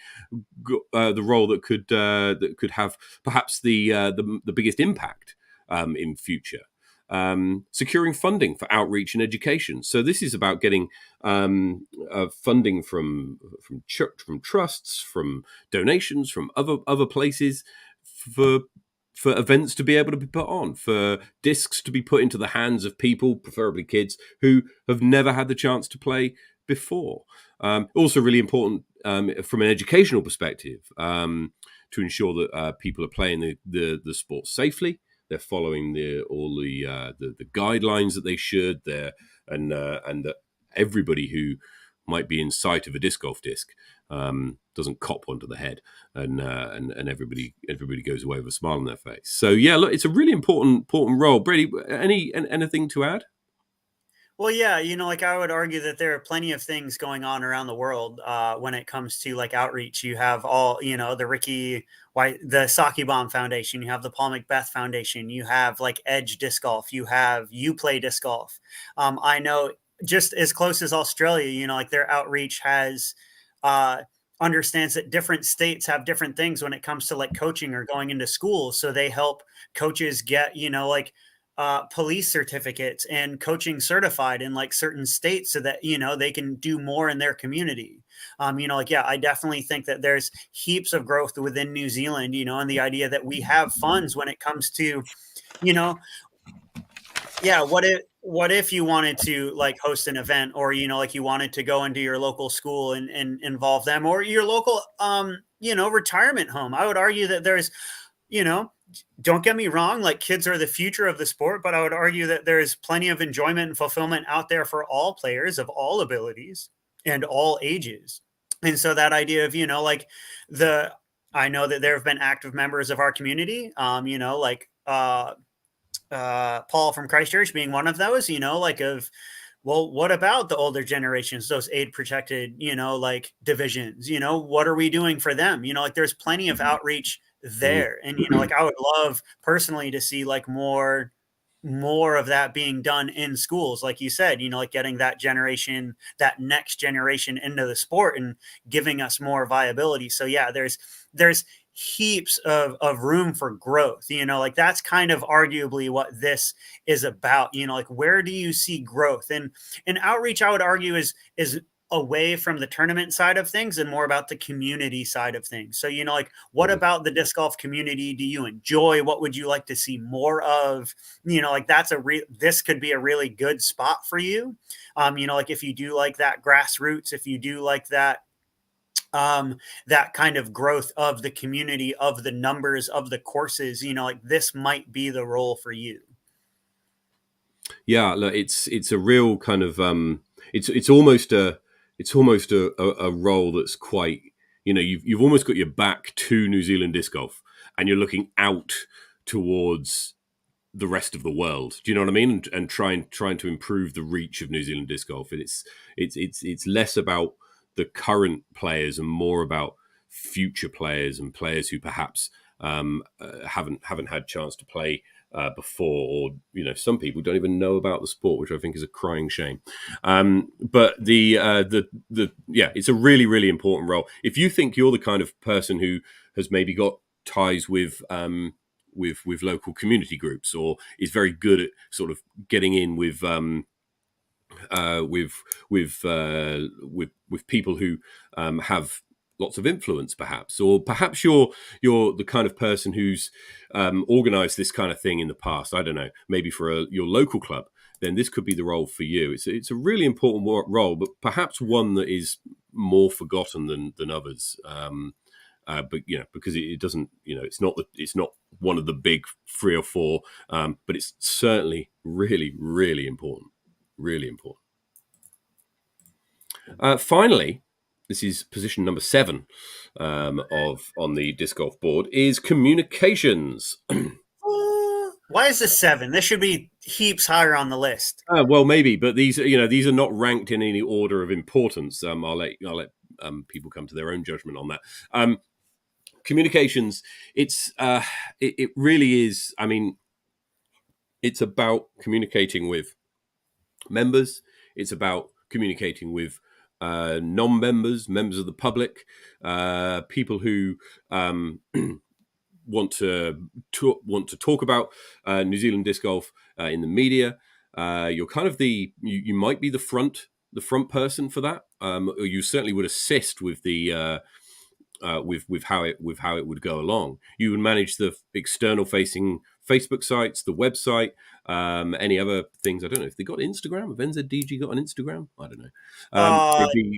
the role that could have perhaps the biggest impact in future. Securing funding for outreach and education. So this is about getting funding from trusts, from donations, from other places for events to be able to be put on, for discs to be put into the hands of people, preferably kids, who have never had the chance to play before. Also really important from an educational perspective, to ensure that people are playing the sport safely. They're following all the guidelines that they should. And that everybody who might be in sight of a disc golf disc doesn't cop one to the head, and everybody goes away with a smile on their face. So yeah, look, it's a really important role. Brady, anything to add? Well, yeah, like I would argue that there are plenty of things going on around the world when it comes to like outreach. You have all, the Ricky White, the Saki Bomb Foundation. You have the Paul Macbeth Foundation. You have like Edge Disc Golf. You play disc golf. I know just as close as Australia, like their outreach has uh, understands that different states have different things when it comes to like coaching or going into schools. So they help coaches get, like police certificates and coaching certified in like certain states so that they can do more in their community. Like, yeah, I definitely think that there's heaps of growth within New Zealand, and the idea that we have funds when it comes to, you know yeah, what if you wanted to like host an event, or like you wanted to go into your local school and involve them, or your local retirement home. I would argue that there's you know don't get me wrong, like kids are the future of the sport, but I would argue that there's plenty of enjoyment and fulfillment out there for all players of all abilities and all ages. And so that idea of, like the, I know that there have been active members of our community, like Paul from Christchurch being one of those, like of, well, what about the older generations, those aid protected, like divisions, what are we doing for them? Like there's plenty of outreach Mm. there. And, like I would love personally to see like more of that being done in schools, like you said, like getting that next generation into the sport and giving us more viability. So yeah, there's heaps of room for growth, like that's kind of arguably what this is about, like where do you see growth? And outreach, I would argue, is away from the tournament side of things and more about the community side of things. So, like what Mm. about the disc golf community do you enjoy? What would you like to see more of? Like this could be a really good spot for you. Like if you do like that grassroots, if you do like that kind of growth of the community, of the numbers, of the courses, like this might be the role for you. Yeah, look, it's a real kind of it's almost a role that's quite, you've almost got your back to New Zealand disc golf, and you're looking out towards the rest of the world. Do you know what I mean? And trying to improve the reach of New Zealand disc golf. And it's less about the current players and more about future players and players who perhaps haven't had chance to play before, or some people don't even know about the sport, which I think is a crying shame. But the yeah, it's a really really important role. If you think you're the kind of person who has maybe got ties with local community groups, or is very good at sort of getting in uh, with with people who have lots of influence, perhaps, or perhaps you're the kind of person who's organized this kind of thing in the past. I don't know, maybe for your local club. Then this could be the role for you. It's a really important role, but perhaps one that is more forgotten than others. but because it doesn't, it's not one of the big 3 or 4, but it's certainly really, really important, really important. Finally, this is position number 7 on the disc golf board, is communications. Why is this 7? This should be heaps higher on the list. Well, maybe, but these are not ranked in any order of importance. I'll let people come to their own judgment on that. Communications, it really is. I mean, it's about communicating with members. It's about communicating with non-members, members of the public, people who want to talk about New Zealand disc golf in the media. You're kind of you might be the front person for that, or you certainly would assist with the with how it would go along. You would manage the external facing Facebook sites, the website, any other things. I don't know if they got Instagram. Have NZDG got an Instagram? I don't know.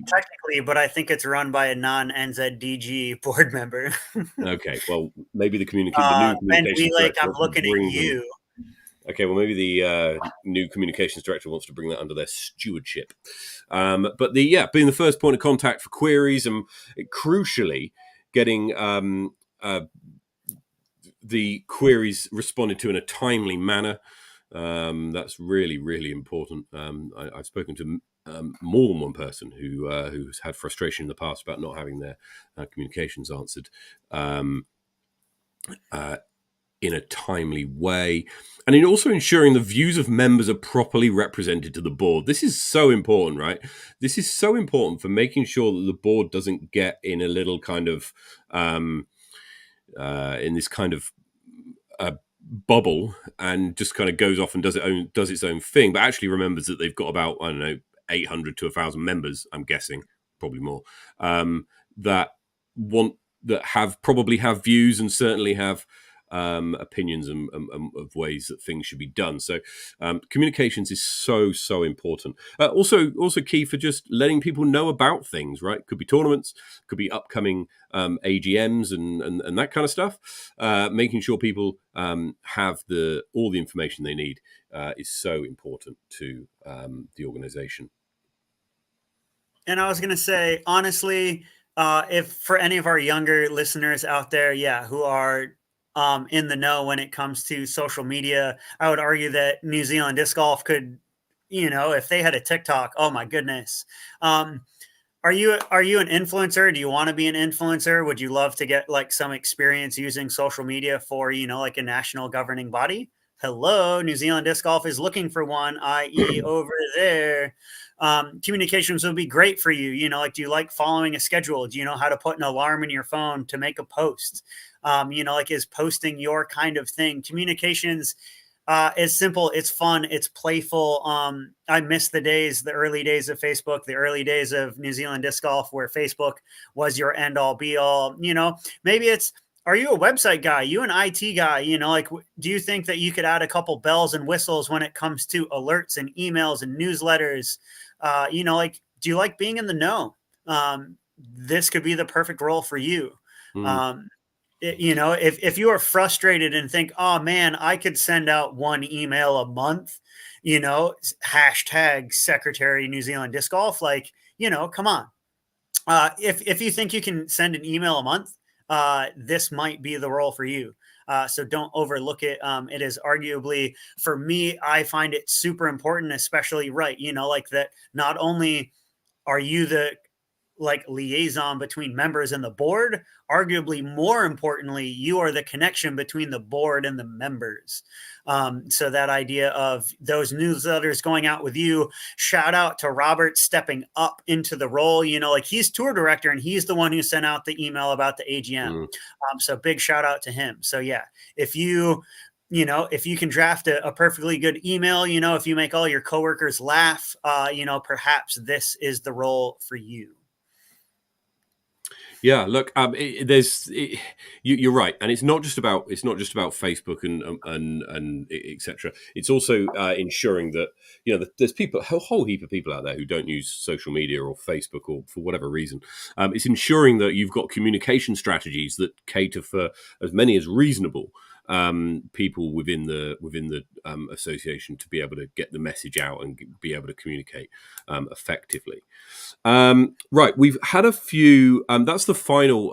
Technically, but I think it's run by a non-NZDG board member. Okay, well, maybe the new communications director. I'm looking at you. Okay, well, maybe the new communications director wants to bring that under their stewardship. But being the first point of contact for queries and crucially getting the queries responded to in a timely manner. That's really, really important. I've spoken to more than one person who's had frustration in the past about not having their communications answered in a timely way, and in also ensuring the views of members are properly represented to the board. This is so important, right? This is so important for making sure that the board doesn't get in a little kind of in this kind of bubble and just kind of goes off and does its own thing, but actually remembers that they've got about, I don't know, 800 to 1,000 members, I'm guessing, probably more, that probably have views and certainly have opinions and of ways that things should be done. So communications is so important. Also key for just letting people know about things, right? Could be tournaments, could be upcoming AGMs and that kind of stuff. Making sure people have all the information they need is so important to the organization. And I was going to say, honestly, if for any of our younger listeners out there, who are in the know when it comes to social media, I would argue that New Zealand Disc Golf could, if they had a TikTok, oh my goodness. Are you an influencer? Do you want to be an influencer? Would you love to get like some experience using social media for, like a national governing body? Hello, New Zealand Disc Golf is looking for one, i.e. over there. Communications would be great for you. Like, do you like following a schedule? Do you know how to put an alarm in your phone to make a post? Like, is posting your kind of thing? Communications is simple. It's fun. It's playful. I miss the early days of Facebook, the early days of New Zealand Disc Golf, where Facebook was your end all be all. Maybe are you a website guy? You an IT guy? Like, do you think that you could add a couple bells and whistles when it comes to alerts and emails and newsletters? Like, do you like being in the know? This could be the perfect role for you. If you are frustrated and think, oh man, I could send out one email a month, hashtag Secretary New Zealand Disc Golf, like, come on. If you think you can send an email a month, this might be the role for you. So don't overlook it. It is arguably, for me, I find it super important, especially like that. Not only are you the liaison between members and the board, arguably more importantly, you are the connection between the board and the members. So that idea of those newsletters going out with you, shout out to Robert stepping up into the role, like he's tour director and he's the one who sent out the email about the AGM. So big shout out to him. So if you can draft a perfectly good email, if you make all your coworkers laugh, perhaps this is the role for you. Yeah, look, you're right, and it's not just about Facebook and etc. It's also ensuring that there's a whole heap of people out there who don't use social media or Facebook or for whatever reason. It's ensuring that you've got communication strategies that cater for as many as reasonable people within the association to be able to get the message out and be able to communicate effectively. Right, we've had a few. That's the final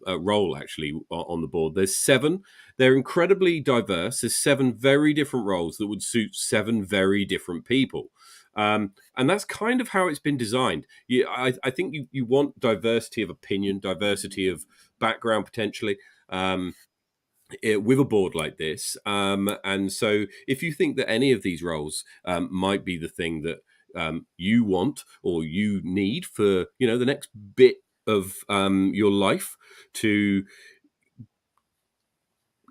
role actually on the board. There's 7. They're incredibly diverse. There's 7 very different roles that would suit 7 very different people. And that's kind of how it's been designed. I think you want diversity of opinion, diversity of background potentially. With a board like this. And so if you think that any of these roles might be the thing that you want or you need for, the next bit of your life to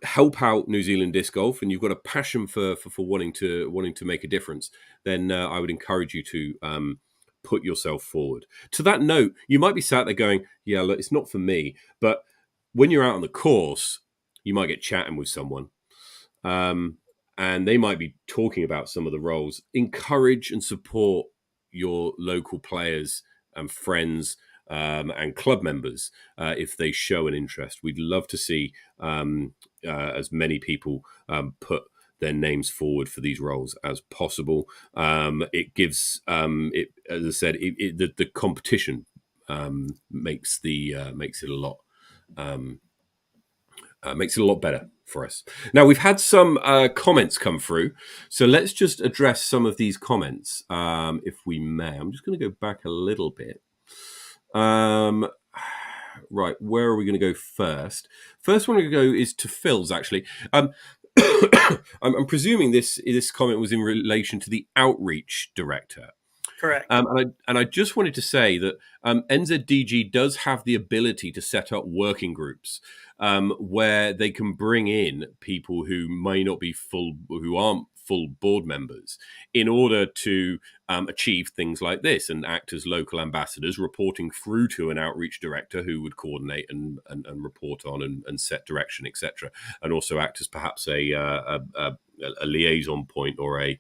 help out New Zealand disc golf, and you've got a passion for wanting to make a difference, then I would encourage you to put yourself forward. To that note, you might be sat there going, yeah, look, it's not for me. But when you're out on the course, you might get chatting with someone, and they might be talking about some of the roles. Encourage and support your local players and friends and club members if they show an interest. We'd love to see as many people put their names forward for these roles as possible. It gives, as I said, the competition makes it a lot. Makes it a lot better for us. Now, we've had some comments come through, so let's just address some of these comments, if we may. I'm just going to go back a little bit. Right, where are we going to go first? First one we're going to go is to Phil's, actually. I'm presuming this comment was in relation to the outreach director. Correct. And I just wanted to say that NZDG does have the ability to set up working groups where they can bring in people who may not be who aren't full board members in order to achieve things like this and act as local ambassadors, reporting through to an outreach director who would coordinate and report on and set direction, etc., and also act as perhaps a liaison point or a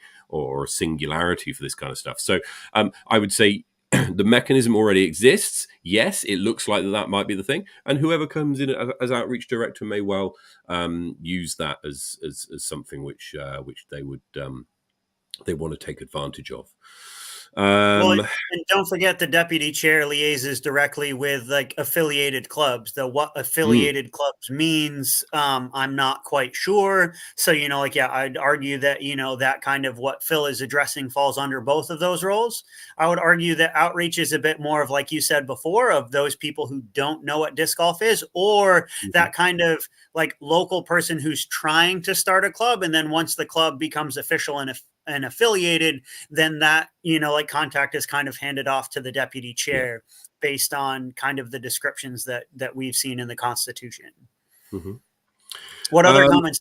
singularity for this kind of stuff. So I would say the mechanism already exists. Yes, it looks like that might be the thing, and whoever comes in as outreach director may well use that as something which they would they want to take advantage of. Well, and don't forget the deputy chair liaises directly with like affiliated clubs. What affiliated clubs means, I'm not quite sure. So, I'd argue that, that kind of what Phil is addressing falls under both of those roles. I would argue that outreach is a bit more of, like you said before, of those people who don't know what disc golf is, or that kind of like local person who's trying to start a club. And then once the club becomes official and affiliated, then that, contact is kind of handed off to the deputy chair based on kind of the descriptions that we've seen in the Constitution. Mm-hmm. What other comments?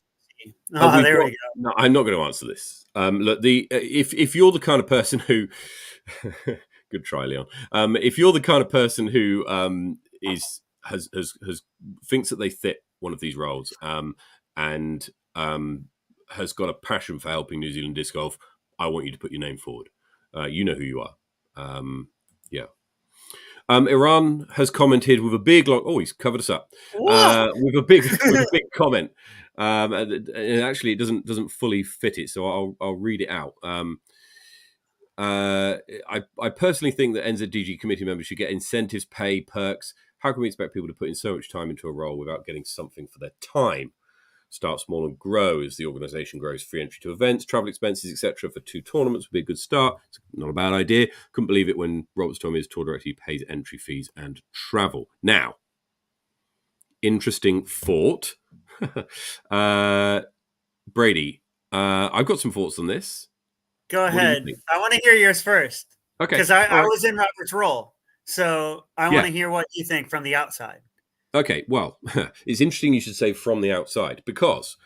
There we go. No, I'm not going to answer this. Look, if you're the kind of person who, good try, Leon. If you're the kind of person who has thinks that they fit one of these roles, and has got a passion for helping New Zealand disc golf, I want you to put your name forward. You know who you are. Iran has commented with a big he's covered us up with a big comment. And actually, it doesn't fully fit it, so I'll read it out. I personally think that NZDG committee members should get incentives, pay, perks. How can we expect people to put in so much time into a role without getting something for their time? Start small and grow as the organisation grows. Free entry to events, travel expenses, etc. for 2 tournaments would be a good start. It's not a bad idea. Couldn't believe it when Roberts told me his tour director pays entry fees and travel. Now, interesting thought. Brady, I've got some thoughts on this. Go ahead. I want to hear yours first. Okay. Because I was in Robert's role. So I want to hear what you think from the outside. Okay, well, it's interesting you should say from the outside, because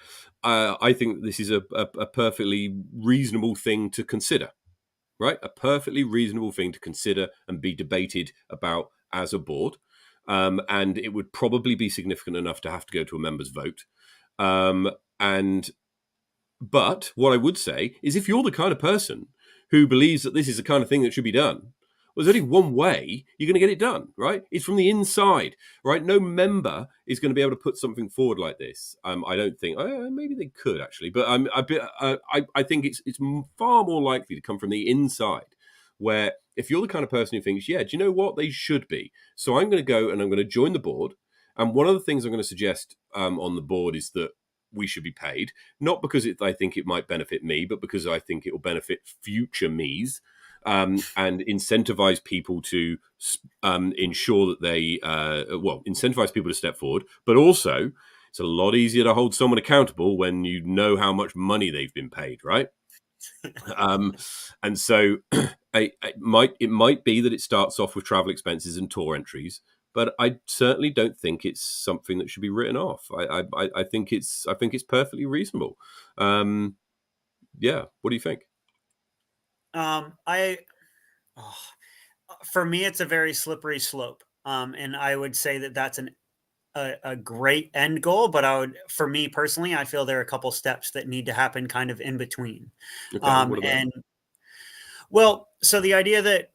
I think this is a perfectly reasonable thing to consider, right? A perfectly reasonable thing to consider and be debated about as a board. and it would probably be significant enough to have to go to a members' vote. Um, and But what I would say is, if you're the kind of person who believes that this is the kind of thing that should be done, well, there's only one way you're going to get it done, right? It's from the inside, right? No member is going to be able to put something forward like this. I don't think. Maybe they could actually, but I think it's far more likely to come from the inside. Where if you're the kind of person who thinks, yeah, do you know what they should be? So I'm going to go and I'm going to join the board. And one of the things I'm going to suggest on the board is that we should be paid, not because I think it might benefit me, but because I think it will benefit future me's, and incentivize people to ensure that they, incentivize people to step forward. But also, it's a lot easier to hold someone accountable when you know how much money they've been paid, right? And so it might be that it starts off with travel expenses and tour entries, but I certainly don't think it's something that should be written off. I think it's perfectly reasonable. Yeah, what do you think? I oh, for me, it's a very slippery slope, and I would say that that's a great end goal. But for me personally, I feel there are a couple steps that need to happen kind of in between. Okay, what about? And well, so the idea that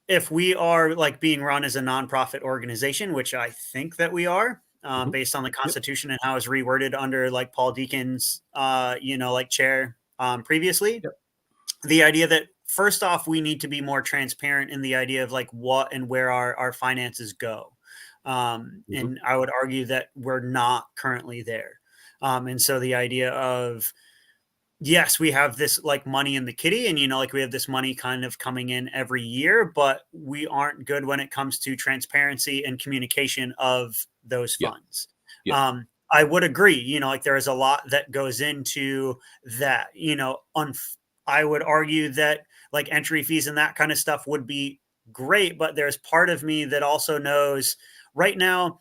if we are like being run as a nonprofit organization, which I think that we are, Mhm. based on the Yep. Constitution and how it's reworded under like Paul Deacon's, like chair previously, Yep. the idea that first off, we need to be more transparent in the idea of like what and where our finances go. Mhm. And I would argue that we're not currently there. And so the idea of, yes, we have this like money in the kitty, and like we have this money kind of coming in every year, but we aren't good when it comes to transparency and communication of those Yeah. funds. Yeah. I would agree, like there is a lot that goes into that. I would argue that like entry fees and that kind of stuff would be great, but there's part of me that also knows right now,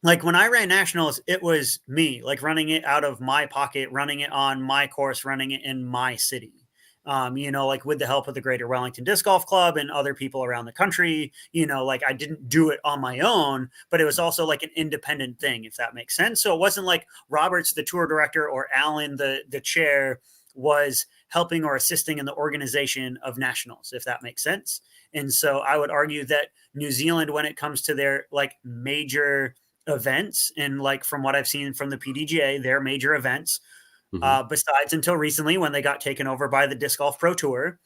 like when I ran nationals, it was me like running it out of my pocket, running it on my course, running it in my city. Like with the help of the Greater Wellington Disc Golf Club and other people around the country, like I didn't do it on my own, but it was also like an independent thing, if that makes sense. So it wasn't like Roberts, the tour director, or Alan, the chair, was helping or assisting in the organization of nationals, if that makes sense. And so I would argue that New Zealand, when it comes to their like major events, and like from what I've seen from the PDGA, their major events, Mhm. besides until recently when they got taken over by the Disc Golf Pro Tour,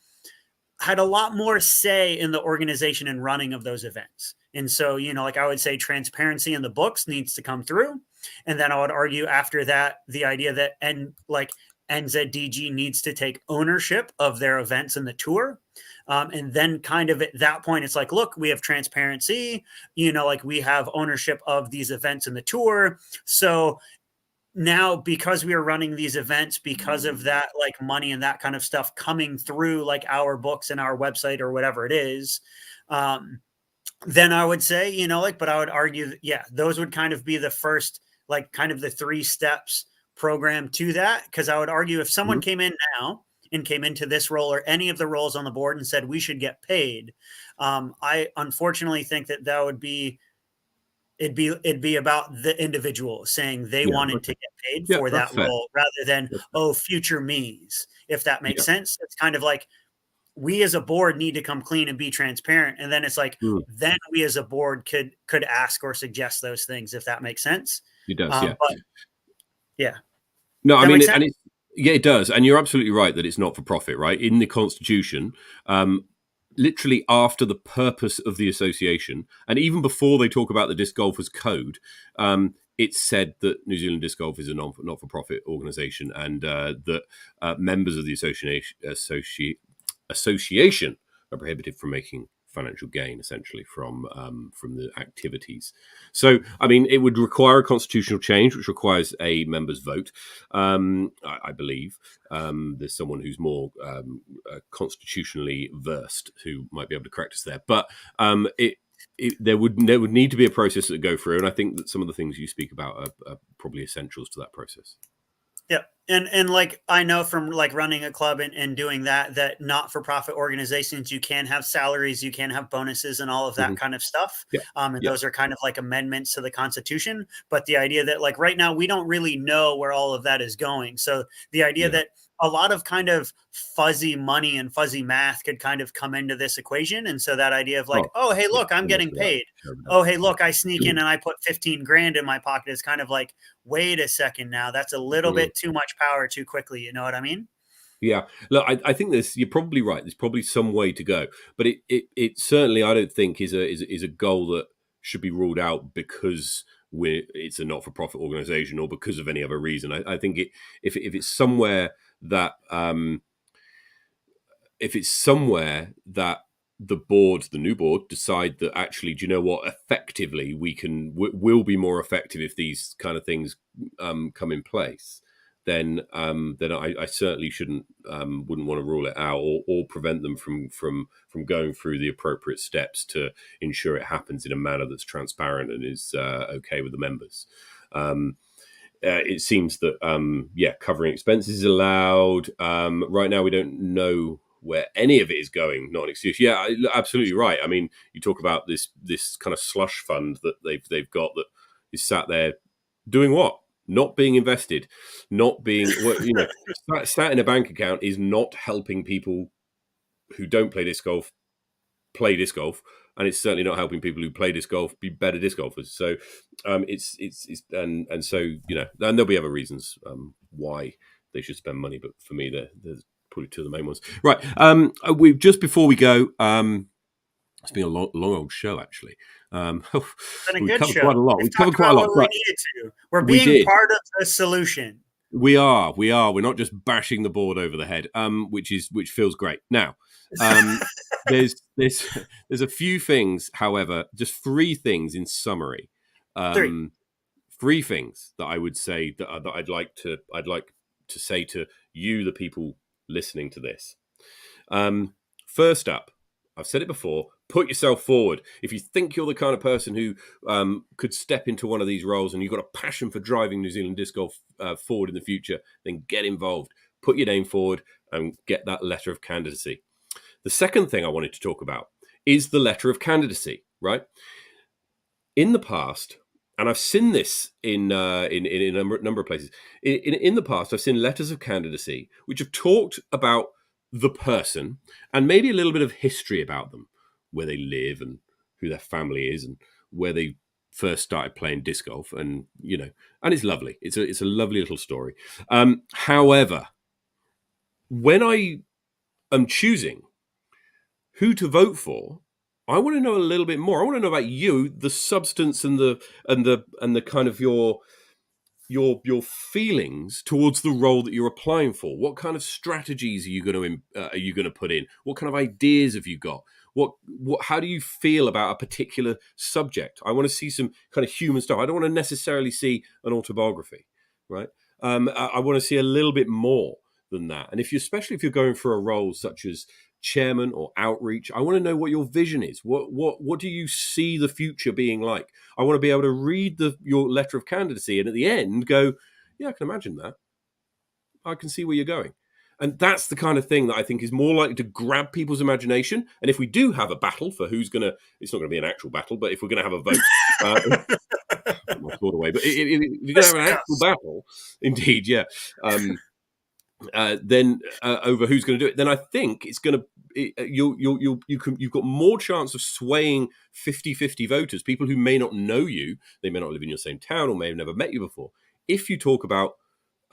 had a lot more say in the organization and running of those events. And so, like I would say transparency in the books needs to come through. And then I would argue after that, the idea that NZDG needs to take ownership of their events in the tour. And then kind of at that point, it's like, look, we have transparency, like we have ownership of these events in the tour. So now, because we are running these events, because of that like money and that kind of stuff coming through like our books and our website or whatever it is, then I would say, but I would argue that, yeah, those would kind of be the first, like kind of the 3 steps program to that. Cause I would argue if someone Mhm. came in now and came into this role or any of the roles on the board and said we should get paid, I unfortunately think that would be, it'd be about the individual saying they Yeah. wanted to Okay. get paid Yeah, for that's that fair. role rather than, That's fair. oh, future me's, if that makes Yeah. sense. It's kind of like we as a board need to come clean and be transparent, and then it's like Mm. then we as a board could ask or suggest those things, if that makes sense. It does. Yeah. But yeah, does No, I that mean, make sense? yeah, it does, and you're absolutely right that it's not for profit, right? In the Constitution, literally after the purpose of the association, and even before they talk about the Disc Golfers Code, it's said that New Zealand Disc Golf is a not for profit organisation, and that members of the association are prohibited from making financial gain, essentially from the activities. So, I mean, it would require a constitutional change, which requires a members' vote. I believe there's someone who's more constitutionally versed who might be able to correct us there, but there would need to be a process that would go through, and I think that some of the things you speak about are probably essentials to that process. Yeah. And like I know from like running a club and doing that not for profit organizations, you can have salaries, you can have bonuses and all of that Hmm. kind of stuff. Yeah, And yeah. those are kind of like amendments to the Constitution. But the idea that like right now we don't really know where all of that is going. So the idea Yeah. that a lot of kind of fuzzy money and fuzzy math could kind of come into this equation. And so that idea of like, Oh, oh, hey, yeah. look, I'm So much getting of that. paid. Terrible. Oh, hey, Yeah. look, I sneak in and I put 15 grand in my pocket is kind of like, wait a second now. That's a little Mm. bit too much power too quickly. You know what I mean? Yeah, look, I think you're probably right. There's probably some way to go, but it certainly I don't think is a goal that should be ruled out because it's a not for profit organization or because of any other reason. I think if it's somewhere that if it's somewhere that the new board, decide that actually, do you know what, effectively will be more effective if these kind of things come in place, then I certainly wouldn't want to rule it out or prevent them from going through the appropriate steps to ensure it happens in a manner that's transparent and is okay with the members. Um, it seems that covering expenses is allowed. Right now, we don't know where any of it is going. Not an excuse. Yeah, absolutely right. I mean, you talk about this kind of slush fund that they've got that is sat there doing what? Not being invested, not being sat in a bank account is not helping people who don't play disc golf, and it's certainly not helping people who play disc golf be better disc golfers. So it's and so and there'll be other reasons why they should spend money, but for me, there's probably two of the main ones. Right, we just before we go, it's been a long old show actually. It's been a We good covered quite show. a lot. We've We covered talked quite a about lot, what we but needed to. We're we being did. part of the solution. We are. We're not just bashing the board over the head, which feels great. Now, there's there's a few things, however, just three things in summary. Three. Um, three things that I would say that I'd like to say to you, the people listening to this. First up, I've said it before, put yourself forward. If you think you're the kind of person who could step into one of these roles and you've got a passion for driving New Zealand disc golf forward in the future, then get involved. Put your name forward and get that letter of candidacy. The second thing I wanted to talk about is the letter of candidacy, right? In the past, and I've seen this in a number of places. In the past, I've seen letters of candidacy which have talked about the person and maybe a little bit of history about them, where they live and who their family is and where they first started playing disc golf, and and it's lovely. It's a lovely little story. However, when I am choosing who to vote for, I want to know a little bit more. I want to know about you, the substance and the kind of your feelings towards the role that you're applying for. What kind of strategies are you going to put in? What kind of ideas have you got? What how do you feel about a particular subject? I want to see some kind of human stuff. I don't want to necessarily see an autobiography, right? I want to see a little bit more than that. And especially if you're going for a role such as chairman or outreach, I want to know what your vision is. What do you see the future being like? I want to be able to read your letter of candidacy and at the end go, yeah, I can imagine that. I can see where you're going. And that's the kind of thing that I think is more likely to grab people's imagination. And if we do have a battle for who's going to, it's not going to be an actual battle, but if we're going to have a vote, put my sword away. But if you're going to have an actual battle, indeed, yeah. Then over who's going to do it, then I think it's going to you've got more chance of swaying 50-50 voters, people who may not know you, they may not live in your same town or may have never met you before. If you talk about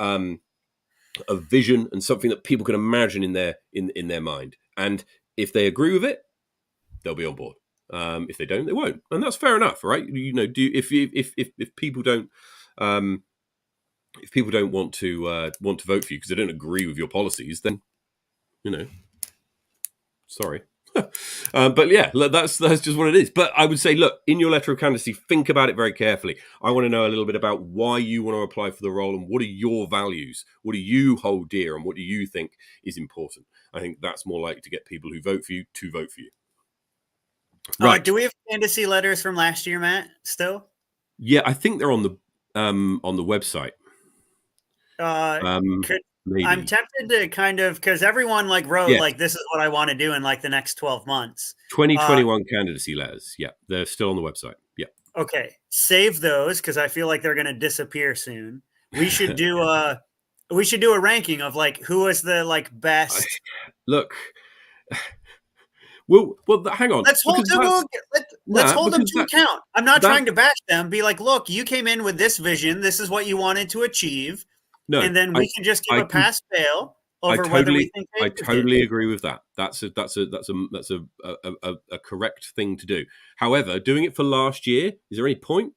a vision and something that people can imagine in their mind, and if they agree with it, they'll be on board. If they don't, they won't, and that's fair enough, right? If people don't. If people don't want to vote for you because they don't agree with your policies, then sorry. But yeah, that's just what it is. But I would say, look, in your letter of candidacy, think about it very carefully. I want to know a little bit about why you want to apply for the role and what are your values, what do you hold dear, and what do you think is important. I think that's more likely to get people who vote for you to vote for you. Right? Do we have candidacy letters from last year, Matt? Still? Yeah, I think they're on the website. Uh, could I'm Maybe. tempted to kind of because everyone like wrote Yes. like this is what I want to do in like the next 12 months. Uh, 2021 candidacy letters. Yeah, they're still on the website. Yeah. okay, save those because I feel like they're gonna disappear soon. We should do a we should do a ranking of like who was the like I, best. look, hang on, Let's hold because them. that's Let's nah, hold them because to account. I'm not that's trying to bash them. Be like, look, you came in with this vision. This is what you wanted to achieve, no, and then I, we can just give I a can, pass fail I over whether we totally, think I they did. totally agree with that. That's a correct thing to do. However, doing it for last year, is there any point?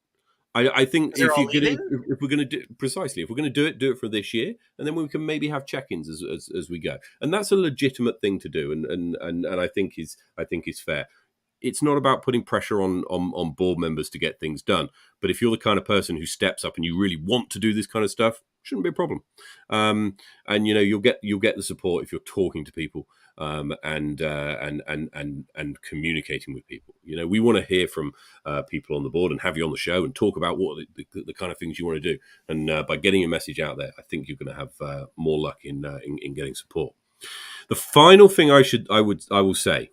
I think Because they're all leaving. if we're gonna do precisely, if we're gonna do it for this year, and then we can maybe have check-ins as we go, and that's a legitimate thing to do, and I think is fair. It's not about putting pressure on board members to get things done, but if you're the kind of person who steps up and you really want to do this kind of stuff, shouldn't be a problem. And you'll get the support if you're talking to people, and communicating with people. We want to hear from people on the board and have you on the show and talk about what the kind of things you want to do. And by getting your message out there, I think you're going to have more luck in getting support. The final thing I will say,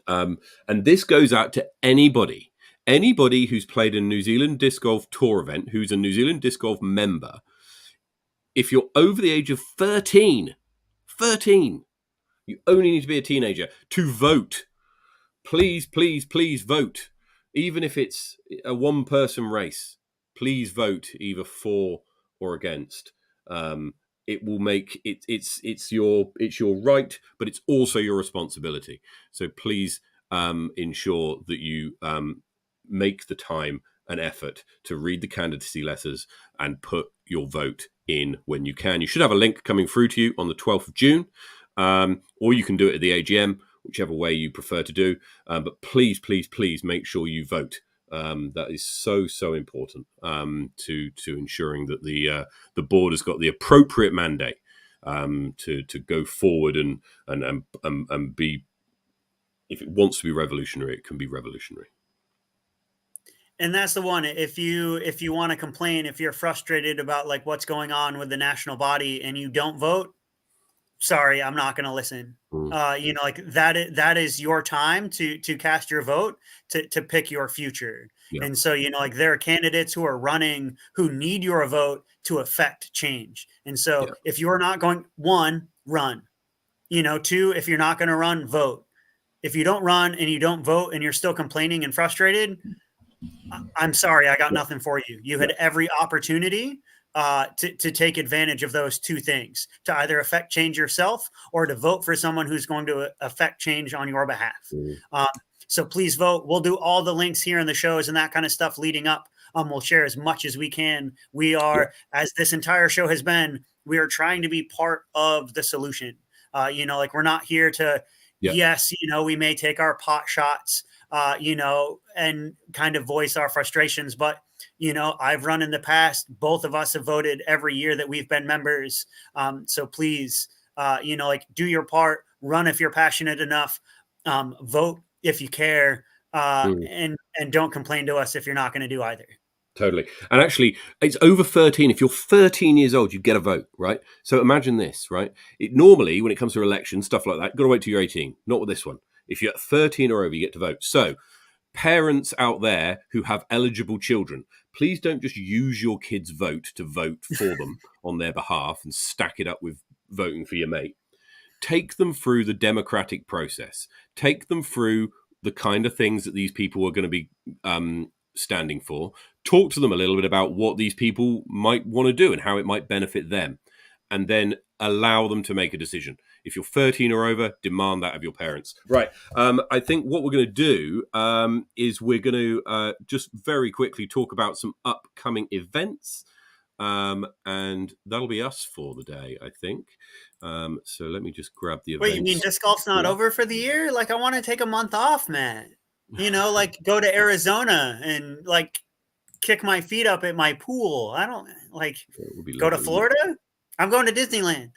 and this goes out to anybody who's played a New Zealand Disc Golf Tour event, who's a New Zealand Disc Golf member. If you're over the age of 13, you only need to be a teenager to vote. Please, please, please vote. Even if it's a one-person race, please vote either for or against. It will make it. It's your right, but it's also your responsibility. So please ensure that you make the time and effort to read the candidacy letters and put your vote in when you can. You should have a link coming through to you on the 12th of June, or you can do it at the AGM, whichever way you prefer to do. But please, please, please make sure you vote. That is so important to ensuring that the board has got the appropriate mandate to go forward and be. If it wants to be revolutionary, it can be revolutionary. And that's the one. If you want to complain, if you're frustrated about like what's going on with the national body and you don't vote, sorry, I'm not going to listen. Mm. Like that is your time to cast your vote to pick your future. Yeah. And so, like there are candidates who are running who need your vote to affect change. And so Yeah. if you're not going, one, run. Two, if you're not going to run, vote. If you don't run and you don't vote and you're still complaining and frustrated, I'm sorry, I got nothing for you. You had every opportunity to take advantage of those two things, to either affect change yourself or to vote for someone who's going to affect change on your behalf. So please vote. We'll do all the links here in the shows and that kind of stuff leading up. We'll share as much as we can. We are, as this entire show has been, we are trying to be part of the solution. Like we're not here to, yes, we may take our pot shots, and kind of voice our frustrations. But, I've run in the past. Both of us have voted every year that we've been members. So please, do your part, run if you're passionate enough, vote if you care, and don't complain to us if you're not going to do either. Totally. And actually, it's over 13. If you're 13 years old, you get a vote, right? So imagine this, right? Normally, when it comes to elections, stuff like that, you've got to wait till you're 18. Not with this one. If you're 13 or over, you get to vote. So parents out there who have eligible children, please don't just use your kids' vote to vote for them on their behalf and stack it up with voting for your mate. Take them through the democratic process. Take them through the kind of things that these people are going to be standing for. Talk to them a little bit about what these people might want to do and how it might benefit them, and then allow them to make a decision. If you're 13 or over, demand that of your parents. Right. I think what we're going to do is we're going to just very quickly talk about some upcoming events, and that'll be us for the day, I think. So let me just grab the events. Wait, you mean disc golf's not over for the year? Like I want to take a month off, man. Like go to Arizona and like kick my feet up at my pool. I don't like go to Florida. I'm going to Disneyland.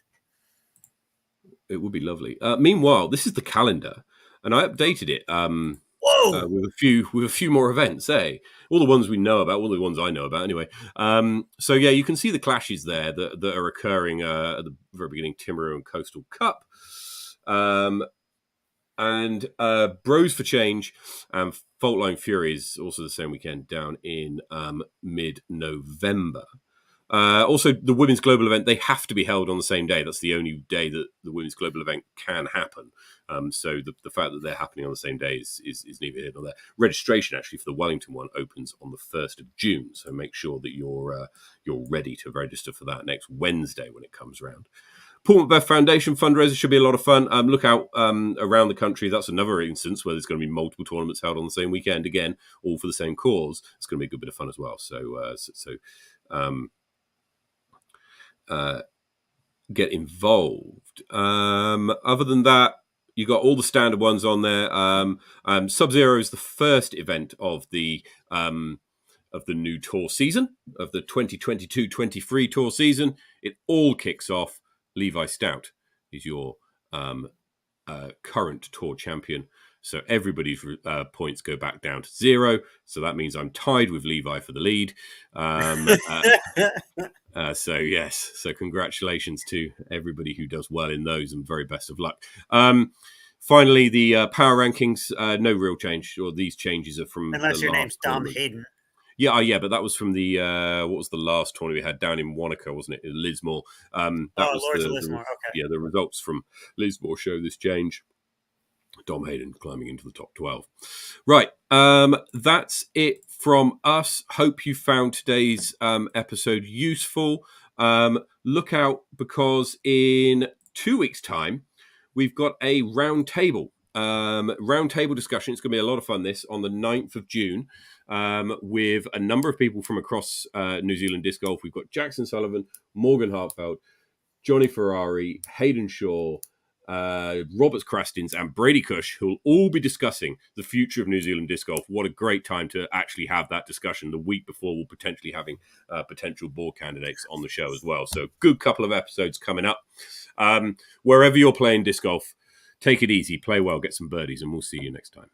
It would be lovely. Meanwhile, this is the calendar, and I updated it. Whoa! Whoa! with a few more events, eh? All the ones we know about, all the ones I know about, anyway. So yeah, you can see the clashes there that are occurring at the very beginning. Timaru and Coastal Cup, and Bros for Change and Faultline Fury is also the same weekend down in mid-November. Also, the Women's Global event, they have to be held on the same day. That's the only day that the Women's Global event can happen. So the fact that they're happening on the same day is neither here nor there. Registration, actually, for the Wellington one opens on the 1st of June. So make sure that you're ready to register for that next Wednesday when it comes around. Port Macbeth Foundation fundraiser should be a lot of fun. Look out around the country. That's another instance where there's going to be multiple tournaments held on the same weekend. Again, all for the same cause. It's going to be a good bit of fun as well. Get involved. Other than that, you got all the standard ones on there. Sub-Zero is the first event of the new tour season, of the 2022-23 tour season. It all kicks off. Levi Stout is your current tour champion. So everybody's points go back down to 0. So that means I'm tied with Levi for the lead. So yes, so congratulations to everybody who does well in those, and very best of luck. Finally, the power rankings, no real change, or these changes are from unless your name's Dom Hayden. Yeah, but that was from the what was the last tournament we had down in Wanaka, wasn't it? Lismore. Lords of Lismore. Okay. Yeah, the results from Lismore show this change. Dom Hayden climbing into the top 12. Right, that's it from us. Hope you found today's episode useful. Look out, because in 2 weeks' time, we've got a roundtable discussion. It's going to be a lot of fun, this, on the 9th of June, with a number of people from across New Zealand disc golf. We've got Jackson Sullivan, Morgan Hartfeld, Johnny Ferrari, Hayden Shaw, Robert Crastins, and Brady Cush, who will all be discussing the future of New Zealand disc golf. What a great time to actually have that discussion the week before we'll potentially having potential board candidates on the show as well. So good couple of episodes coming up. Wherever you're playing disc golf, take it easy, play well, get some birdies, and we'll see you next time.